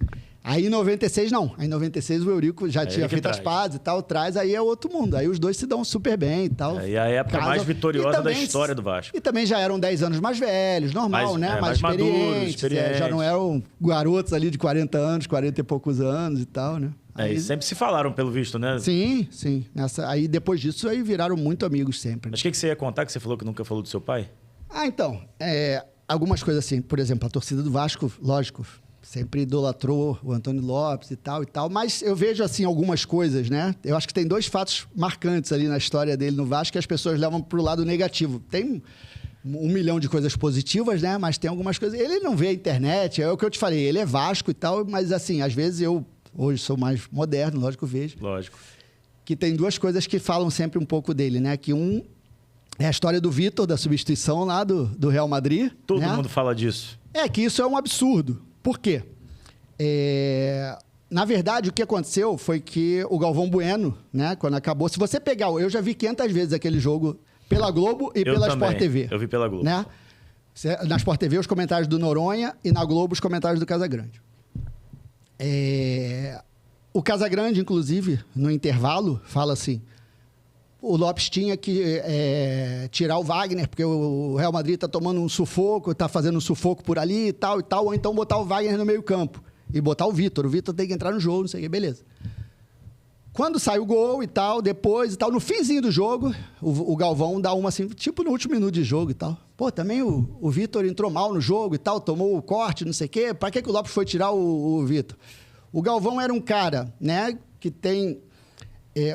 Aí em 96, não. Aí em 96 o Eurico já tinha feito as pazes e tal, aí é outro mundo. Aí os dois se dão super bem e tal. E a época mais vitoriosa da história do Vasco. E também já eram 10 anos mais velhos, normal, né? Mais experientes. Já não eram garotos ali de 40 anos, 40 e poucos anos e tal, né? E sempre se falaram, pelo visto, né? Sim. Aí depois disso, aí viraram muito amigos sempre. Né? Mas o que você ia contar que você falou que nunca falou do seu pai? Então, algumas coisas assim. Por exemplo, a torcida do Vasco, lógico... sempre idolatrou o Antônio Lopes e tal, mas eu vejo, assim, algumas coisas, né? Eu acho que tem 2 fatos marcantes ali na história dele no Vasco que as pessoas levam pro lado negativo. Tem 1 milhão de coisas positivas, né? Mas tem algumas coisas... Ele não vê a internet, é o que eu te falei, ele é Vasco e tal, mas, assim, às vezes eu, hoje, sou mais moderno, lógico, vejo. Lógico. Que tem 2 coisas que falam sempre um pouco dele, né? Que É a história do Vitor, da substituição lá do Real Madrid. Todo né? mundo fala disso. É que isso é um absurdo. Por quê? Na verdade, o que aconteceu foi que o Galvão Bueno, né, quando acabou... Se você pegar... Eu já vi 500 vezes aquele jogo pela Globo e pela Sport TV. Eu vi pela Globo. Né? Na Sport TV, os comentários do Noronha e na Globo, os comentários do Casagrande. O Casagrande, inclusive, no intervalo, fala assim... O Lopes tinha que tirar o Wagner, porque o Real Madrid está tomando um sufoco, está fazendo um sufoco por ali e tal, ou então botar o Wagner no meio campo e botar o Vitor. O Vitor tem que entrar no jogo, não sei o que, beleza. Quando sai o gol e tal, depois e tal, no finzinho do jogo, o Galvão dá uma assim, tipo no último minuto de jogo e tal. Pô, também o Vitor entrou mal no jogo e tal, tomou o corte, não sei o quê. Para que o Lopes foi tirar o Vitor? O Galvão era um cara, né, que tem...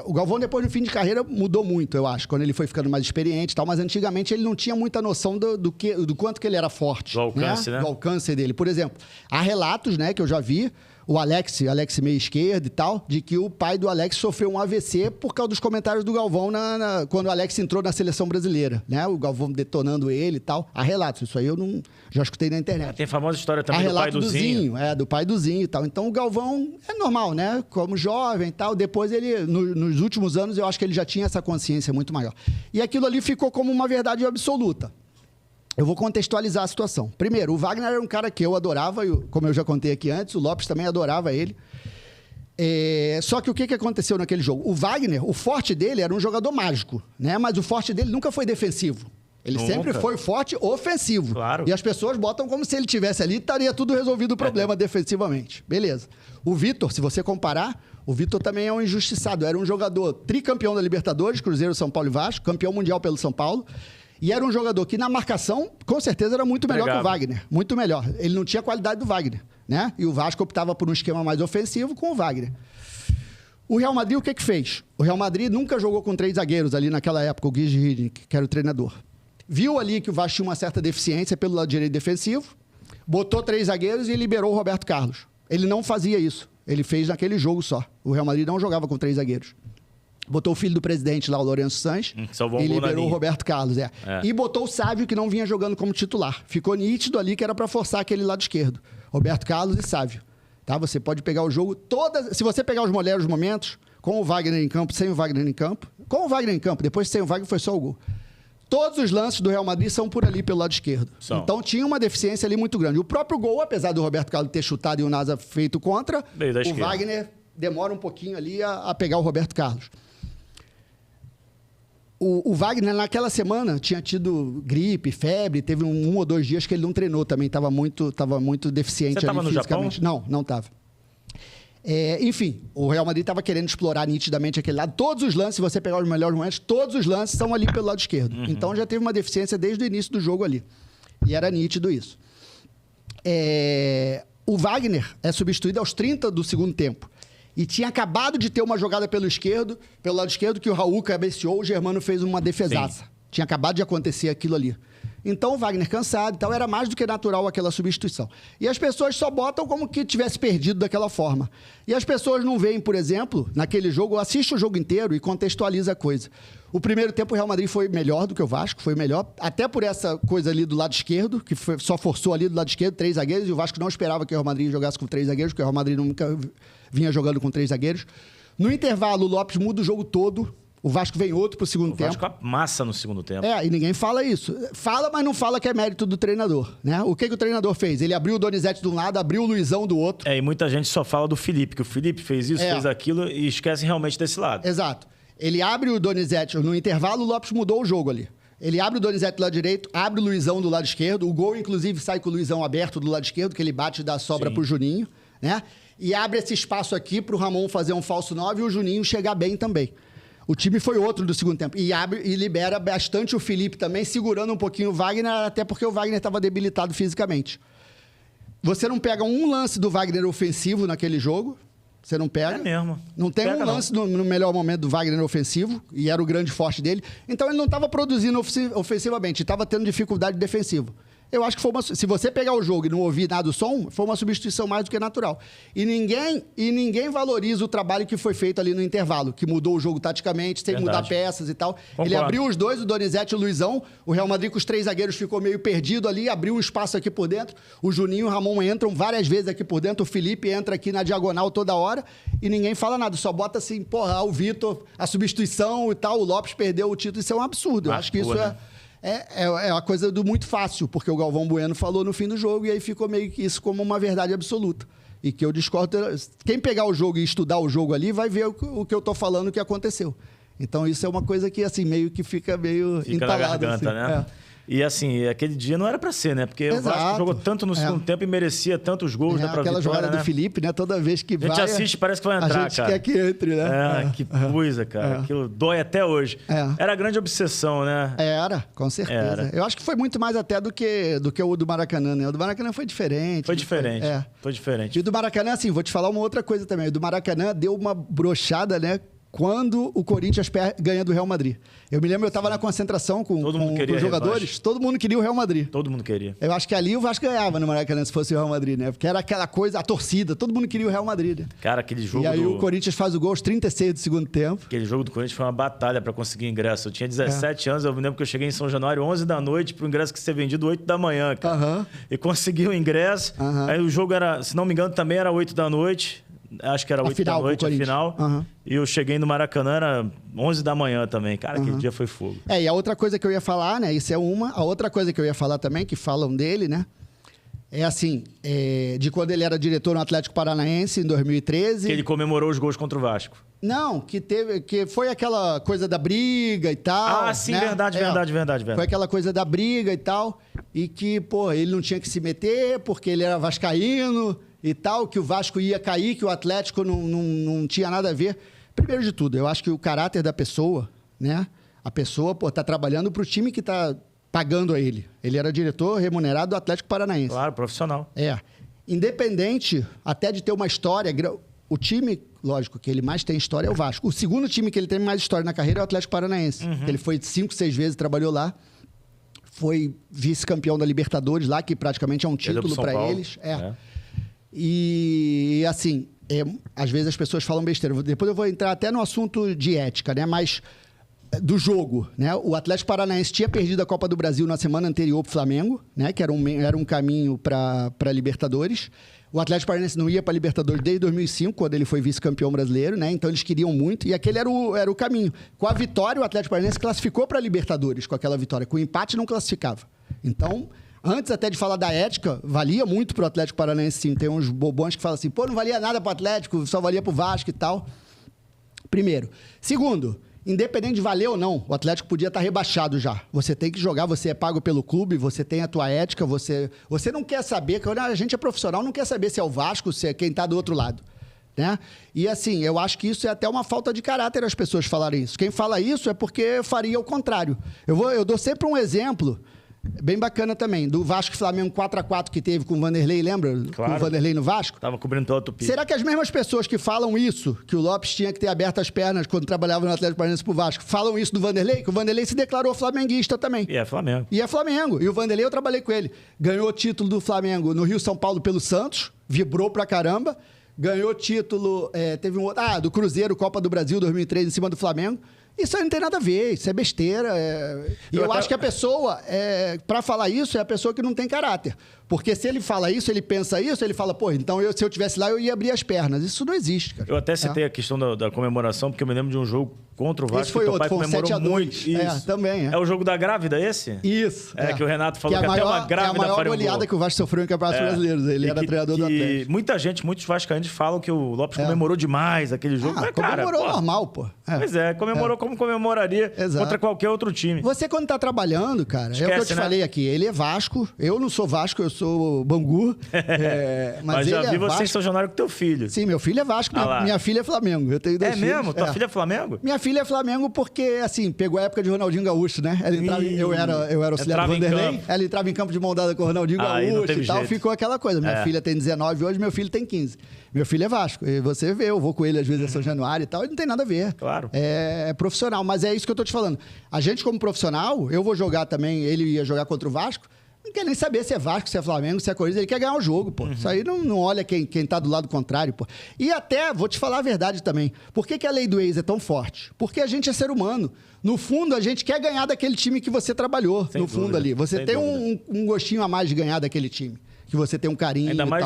o Galvão, depois, no fim de carreira, mudou muito, eu acho, quando ele foi ficando mais experiente e tal, mas antigamente ele não tinha muita noção do quanto que ele era forte. Do alcance, né? Do alcance dele. Por exemplo, há relatos, né, que eu já vi, o Alex meio esquerdo e tal, de que o pai do Alex sofreu um AVC por causa dos comentários do Galvão quando o Alex entrou na seleção brasileira, né? O Galvão detonando ele e tal. Há relatos, isso aí eu não... Já escutei na internet. Tem a famosa história também do pai do Zinho. Do pai do Zinho e tal. Então, o Galvão é normal, né? Como jovem e tal. Depois, ele, nos últimos anos, eu acho que ele já tinha essa consciência muito maior. E aquilo ali ficou como uma verdade absoluta. Eu vou contextualizar a situação. Primeiro, o Wagner era um cara que eu adorava, como eu já contei aqui antes, o Lopes também adorava ele. Só que o que aconteceu naquele jogo? O Wagner, o forte dele era um jogador mágico, né? Mas o forte dele nunca foi defensivo. Ele sempre foi forte ofensivo. Claro. E as pessoas botam como se ele tivesse ali, estaria tudo resolvido o problema defensivamente. Beleza. O Vitor, se você comparar, o Vitor também é um injustiçado. Era um jogador tricampeão da Libertadores, Cruzeiro, São Paulo e Vasco, campeão mundial pelo São Paulo. E era um jogador que, na marcação, com certeza era muito melhor que o Wagner. Muito melhor. Ele não tinha a qualidade do Wagner, né? E o Vasco optava por um esquema mais ofensivo com o Wagner. O Real Madrid, o que fez? O Real Madrid nunca jogou com 3 zagueiros ali naquela época, o Guy Hiddink, que era o treinador. Viu ali que o Vasco tinha uma certa deficiência pelo lado direito defensivo, botou 3 zagueiros e liberou o Roberto Carlos. Ele não fazia isso. Ele fez naquele jogo só. O Real Madrid não jogava com 3 zagueiros. Botou o filho do presidente lá, o Lourenço Sanches, e liberou o Roberto Carlos. E botou o Sávio, que não vinha jogando como titular. Ficou nítido ali que era para forçar aquele lado esquerdo. Roberto Carlos e Sávio. Tá? Você pode pegar o jogo... Se você pegar os melhores momentos, com o Wagner em campo, sem o Wagner em campo... Com o Wagner em campo, depois sem o Wagner foi só o gol. Todos os lances do Real Madrid são por ali, pelo lado esquerdo. Então tinha uma deficiência ali muito grande. O próprio gol, apesar do Roberto Carlos ter chutado e o Nasa feito contra, o Wagner demora um pouquinho ali a pegar o Roberto Carlos. O Wagner, naquela semana, tinha tido gripe, febre, teve um ou 2 dias que ele não treinou também, estava muito deficiente. Você estava no Japão? Não estava. Enfim, o Real Madrid estava querendo explorar nitidamente aquele lado. Todos os lances, se você pegar os melhores momentos, todos os lances estão ali pelo lado esquerdo. Então já teve uma deficiência desde o início do jogo ali. E era nítido isso. O Wagner é substituído aos 30 do segundo tempo. E tinha acabado de ter uma jogada pelo lado esquerdo, que o Raul cabeceou, o Germano fez uma defesaça. Sim. Tinha acabado de acontecer aquilo ali. Então, o Wagner cansado e tal, era mais do que natural aquela substituição. E as pessoas só botam como que tivesse perdido daquela forma. E as pessoas não veem, por exemplo, naquele jogo, assiste o jogo inteiro e contextualiza a coisa. O primeiro tempo, o Real Madrid foi melhor do que o Vasco, foi melhor, até por essa coisa ali do lado esquerdo, que só forçou ali do lado esquerdo, 3 zagueiros, e o Vasco não esperava que o Real Madrid jogasse com 3 zagueiros, porque o Real Madrid nunca vinha jogando com 3 zagueiros. No intervalo, o Lopes muda o jogo todo. O Vasco vem outro pro segundo tempo. O Vasco amassa no segundo tempo. E ninguém fala isso. Fala, mas não fala que é mérito do treinador, né? O que o treinador fez? Ele abriu o Donizete de um lado, abriu o Luizão do outro. E muita gente só fala do Felipe, que o Felipe fez isso, fez aquilo, e esquece realmente desse lado. Exato. Ele abre o Donizete, no intervalo, o Lopes mudou o jogo ali. Ele abre o Donizete do lado direito, abre o Luizão do lado esquerdo. O gol, inclusive, sai com o Luizão aberto do lado esquerdo, que ele bate e dá sobra pro Juninho, né? E abre esse espaço aqui pro Ramon fazer um falso 9 e o Juninho chegar bem também. O time foi outro do segundo tempo. E abre e libera bastante o Felipe também, segurando um pouquinho o Wagner, até porque o Wagner estava debilitado fisicamente. Você não pega um lance do Wagner ofensivo naquele jogo. Você não pega. É mesmo. Não tem um lance no melhor momento do Wagner ofensivo, e era o grande forte dele. Então ele não estava produzindo ofensivamente, estava tendo dificuldade defensiva. Eu acho que se você pegar o jogo e não ouvir nada do som, foi uma substituição mais do que natural. E ninguém valoriza o trabalho que foi feito ali no intervalo, que mudou o jogo taticamente, sem mudar peças e tal. Concordo. Ele abriu os dois, o Donizete e o Luizão. O Real Madrid com os 3 zagueiros ficou meio perdido ali, abriu um espaço aqui por dentro. O Juninho e o Ramon entram várias vezes aqui por dentro. O Felipe entra aqui na diagonal toda hora e ninguém fala nada. Só bota assim, porra, o Vitor, a substituição e tal. O Lopes perdeu o título. Isso é um absurdo. Eu acho que isso é uma coisa do muito fácil, porque o Galvão Bueno falou no fim do jogo e aí ficou meio que isso como uma verdade absoluta. E que eu discordo. Quem pegar o jogo e estudar o jogo ali vai ver o que eu tô falando que aconteceu. Então isso é uma coisa que assim meio que fica entalado, na garganta, assim. né? E assim, aquele dia não era pra ser, né? Porque o Vasco jogou tanto no segundo tempo e merecia tantos gols, né? Pra aquela vitória, jogada né? do Felipe, né? Toda vez que vai... A gente assiste, parece que vai entrar, cara. A gente quer que entre, né? Que coisa, cara. Aquilo dói até hoje. Era a grande obsessão, né? Era, com certeza. Eu acho que foi muito mais até do que o do Maracanã, né? O do Maracanã foi diferente. Foi diferente. Foi diferente. E o do Maracanã, assim, vou te falar uma outra coisa também. O do Maracanã deu uma brochada, né? Quando o Corinthians ganha do Real Madrid. Eu me lembro, eu estava na concentração com os jogadores, todo mundo queria o Real Madrid. Todo mundo queria. Eu acho que ali o Vasco ganhava no Maracanã se fosse o Real Madrid, né? Porque era aquela coisa, a torcida, todo mundo queria o Real Madrid, né? Cara, aquele jogo E aí o Corinthians faz o gol aos 36 do segundo tempo. Aquele jogo do Corinthians foi uma batalha para conseguir ingresso. Eu tinha 17 anos, eu me lembro que eu cheguei em São Januário 11 da noite para o ingresso que ia ser vendido 8 da manhã, cara. E consegui o ingresso. Aí o jogo era, se não me engano, também era 8 da noite. Acho que era 8 da noite, a final. E eu cheguei no Maracanã, era 11 da manhã também. Cara, aquele dia foi fogo. E a outra coisa que eu ia falar, né? Isso é uma. A outra coisa que eu ia falar também, que falam dele, né? É assim, de quando ele era diretor no Atlético Paranaense, em 2013. Que ele comemorou os gols contra o Vasco. Não, que foi aquela coisa da briga e tal. Ah, sim, né? Verdade. Foi aquela coisa da briga e tal. E que, pô, ele não tinha que se meter porque ele era vascaíno e tal, que o Vasco ia cair, que o Atlético não tinha nada a ver. Primeiro de tudo, eu acho que o caráter da pessoa, né? A pessoa, pô, tá trabalhando pro time que tá pagando a ele. Ele era diretor remunerado do Atlético Paranaense. Claro, profissional. Independente até de ter uma história... O time, lógico, que ele mais tem história é o Vasco. O segundo time que ele tem mais história na carreira é o Atlético Paranaense. Ele foi 5, 6 vezes, trabalhou lá. Foi vice-campeão da Libertadores lá, que praticamente é um título para eles. E, assim, às vezes as pessoas falam besteira. Depois eu vou entrar até no assunto de ética, né? Mas do jogo, né? O Atlético Paranaense tinha perdido a Copa do Brasil na semana anterior para o Flamengo, né? Que era um caminho para Libertadores. O Atlético Paranaense não ia para a Libertadores desde 2005, quando ele foi vice-campeão brasileiro, né? Então eles queriam muito e aquele era o caminho. Com a vitória, o Atlético Paranaense classificou para a Libertadores com aquela vitória. Com o empate, não classificava. Então, antes até de falar da ética, valia muito para o Atlético Paranaense, sim. Tem uns bobões que falam assim, pô, não valia nada para o Atlético, só valia para o Vasco e tal. Primeiro. Segundo, independente de valer ou não, o Atlético podia estar rebaixado já. Você tem que jogar, você é pago pelo clube, você tem a tua ética, você não quer saber, quando a gente é profissional, não quer saber se é o Vasco, se é quem está do outro lado. Né? E assim, eu acho que isso é até uma falta de caráter as pessoas falarem isso. Quem fala isso é porque faria o contrário. Eu dou sempre um exemplo, bem bacana também, do Vasco e Flamengo 4x4 que teve com o Vanderlei, lembra? Claro. Com o Vanderlei no Vasco. Tava cobrindo todo o Tupi. Será que as mesmas pessoas que falam isso, que o Lopes tinha que ter aberto as pernas quando trabalhava no Atlético Paranaense pro Vasco, falam isso do Vanderlei? Que o Vanderlei se declarou flamenguista também. E é Flamengo. E é Flamengo. E o Vanderlei, eu trabalhei com ele. Ganhou o título do Flamengo no Rio São Paulo pelo Santos, vibrou pra caramba. Ganhou título, teve um outro, do Cruzeiro, Copa do Brasil 2003 em cima do Flamengo. Isso aí não tem nada a ver, isso é besteira. E eu acho que a pessoa, para falar isso, é a pessoa que não tem caráter. Porque se ele fala isso, ele pensa isso, ele fala, pô, então se eu estivesse lá, eu ia abrir as pernas. Isso não existe, cara. Eu até citei a questão da comemoração, porque eu me lembro de um jogo contra o Vasco. Esse foi que outro, pai comemorou muito. Isso. Também. É o jogo da grávida esse? Isso. Que o Renato falou que até uma grávida faria a maior goleada que o Vasco sofreu em campeonatos brasileiros. Ele era treinador do Atlético. Muitos vascaínos falam que o Lopes comemorou demais aquele jogo. Mas, cara, comemorou normal, pô. Pois comemorou como comemoraria contra qualquer outro time. Você, quando tá trabalhando, cara, é o que eu te falei aqui. Ele é Vasco, eu não sou Vasco, eu sou Bangu. Mas já vi você em São Januário com teu filho. Sim, meu filho é Vasco, minha filha é Flamengo. Eu tenho 2 filhos. É mesmo? Tua filha é Flamengo? Minha filha é Flamengo porque, assim, pegou a época de Ronaldinho Gaúcho, né? Ela entrava, eu era auxiliar do Vanderlei, ela entrava em campo de mão dada com o Ronaldinho Gaúcho e tal, ficou aquela coisa. Minha filha tem 19 hoje, meu filho tem 15. Meu filho é Vasco. E você vê, eu vou com ele às vezes em São Januário e tal, e não tem nada a ver. Claro. É profissional, mas é isso que eu tô te falando. A gente, como profissional, eu vou jogar também, ele ia jogar contra o Vasco. não quer nem saber se é Vasco, se é Flamengo, se é Corinthians, ele quer ganhar o jogo, pô. Isso aí não olha quem tá do lado contrário, pô. E até, vou te falar a verdade também, por que a lei do ex é tão forte? Porque a gente é ser humano. No fundo, a gente quer ganhar daquele time que você trabalhou, Sem no fundo dúvida, ali. Você sem tem dúvida. um gostinho a mais de ganhar daquele time. Que você tem um carinho Ainda mais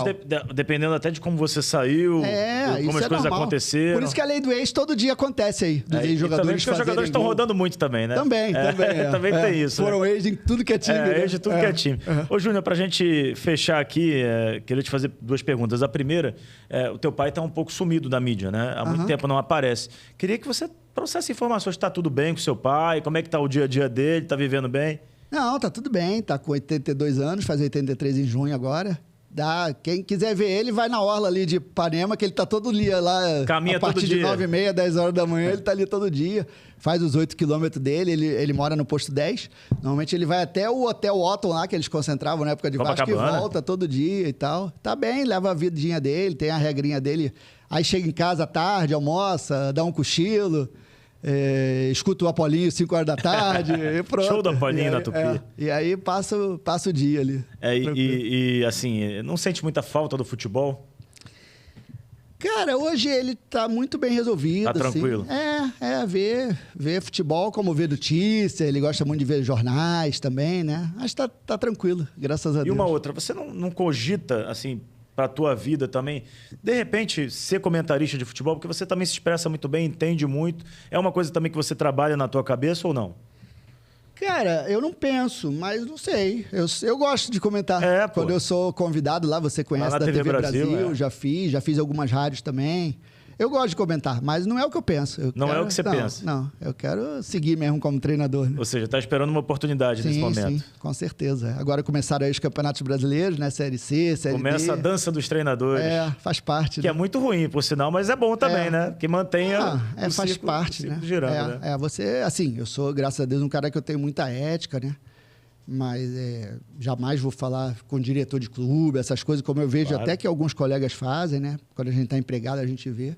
dependendo até de como você saiu, como as coisas aconteceram. Por isso que a lei do ex todo dia acontece aí. Dos ex-jogadores os jogadores estão rodando muito também, né? Também. Também tem isso. Foram ex em tudo que é time. Ex de tudo que é time. Ô, Júnior, pra gente fechar aqui, queria te fazer 2 perguntas. A primeira, o teu pai tá um pouco sumido da mídia, né? Há muito tempo não aparece. Queria que você trouxesse informações. Tá tudo bem com seu pai? Como é que tá o dia a dia dele? Tá vivendo bem? Não, tá tudo bem. Tá com 82 anos, faz 83 em junho agora. Quem quiser ver ele, vai na orla ali de Ipanema, que ele tá todo dia lá. Caminha a partir todo de dia. 9h30, 10 horas da manhã, ele tá ali todo dia. Faz os 8 quilômetros dele, ele mora no posto 10. Normalmente ele vai até o Hotel Otton lá, que eles concentravam na época de Vasco, e volta todo dia e tal. Tá bem, leva a vidinha dele, tem a regrinha dele. Aí chega em casa à tarde, almoça, dá um cochilo. Escuto o Apolinho 5 horas da tarde e pronto. Show do Apolinho na Tupi. E aí passa o dia ali. E assim, não sente muita falta do futebol? Cara, hoje ele tá muito bem resolvido. Tá tranquilo? Assim. Ver futebol como ver notícia, ele gosta muito de ver jornais também, né? Acho que tá tranquilo, graças a Deus. E uma outra, você não cogita, assim, para a tua vida também, de repente, ser comentarista de futebol, porque você também se expressa muito bem, entende muito. É uma coisa também que você trabalha na tua cabeça ou não? Cara, eu não penso, mas não sei. Eu gosto de comentar. Quando eu sou convidado lá, você conhece da TV Brasil, já fiz algumas rádios também. Eu gosto de comentar, mas não é o que eu penso. É o que você pensa? Não, eu quero seguir mesmo como treinador. Né? Ou seja, está esperando uma oportunidade nesse momento. Sim, com certeza. Agora começaram aí os campeonatos brasileiros, né? Série C, Série D. Começa a dança dos treinadores. Faz parte. Que é muito ruim, por sinal, mas é bom também, né? Que mantenha faz parte, né? Girando, né? Você, assim, eu sou, graças a Deus, um cara que eu tenho muita ética, né? Mas jamais vou falar com o diretor de clube, essas coisas, como eu vejo até que alguns colegas fazem, né? Quando a gente está empregado, a gente vê.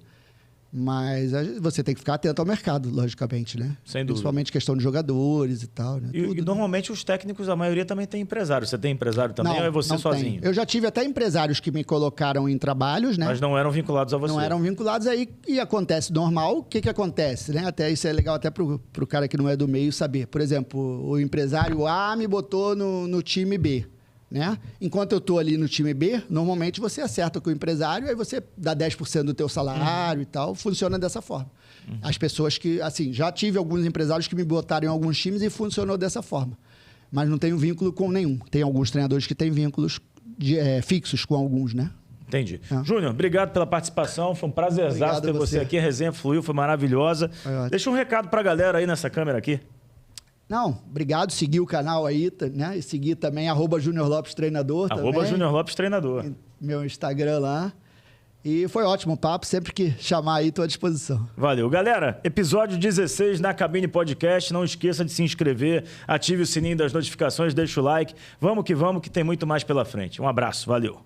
Mas você tem que ficar atento ao mercado, logicamente, né? Sem dúvida. Principalmente questão de jogadores e tal, né? E normalmente os técnicos, a maioria também tem empresário. Você tem empresário também ou é você sozinho? Eu já tive até empresários que me colocaram em trabalhos, né? Mas não eram vinculados a você. Não eram vinculados aí e acontece normal. O que acontece, né? Até isso é legal até pro cara que não é do meio saber. Por exemplo, o empresário A me botou no time B. Né? Enquanto eu estou ali no time B, normalmente você acerta com o empresário, aí você dá 10% do teu salário e tal, funciona dessa forma. As pessoas que, assim, já tive alguns empresários que me botaram em alguns times e funcionou dessa forma. Mas não tenho vínculo com nenhum. Tem alguns treinadores que têm vínculos fixos com alguns, né? Entendi. Júnior, obrigado pela participação, foi um prazerzaço ter você aqui, a resenha fluiu, foi maravilhosa. Deixa um recado para a galera aí nessa câmera aqui. Não, obrigado. Seguir o canal aí, né? E seguir também @Júnior Lopes Treinador. @Júnior Lopes Treinador. Meu Instagram lá. E foi ótimo o papo. Sempre que chamar aí, estou à disposição. Valeu. Galera, episódio 16 na Cabine Podcast. Não esqueça de se inscrever, ative o sininho das notificações, deixa o like. Vamos que tem muito mais pela frente. Um abraço. Valeu.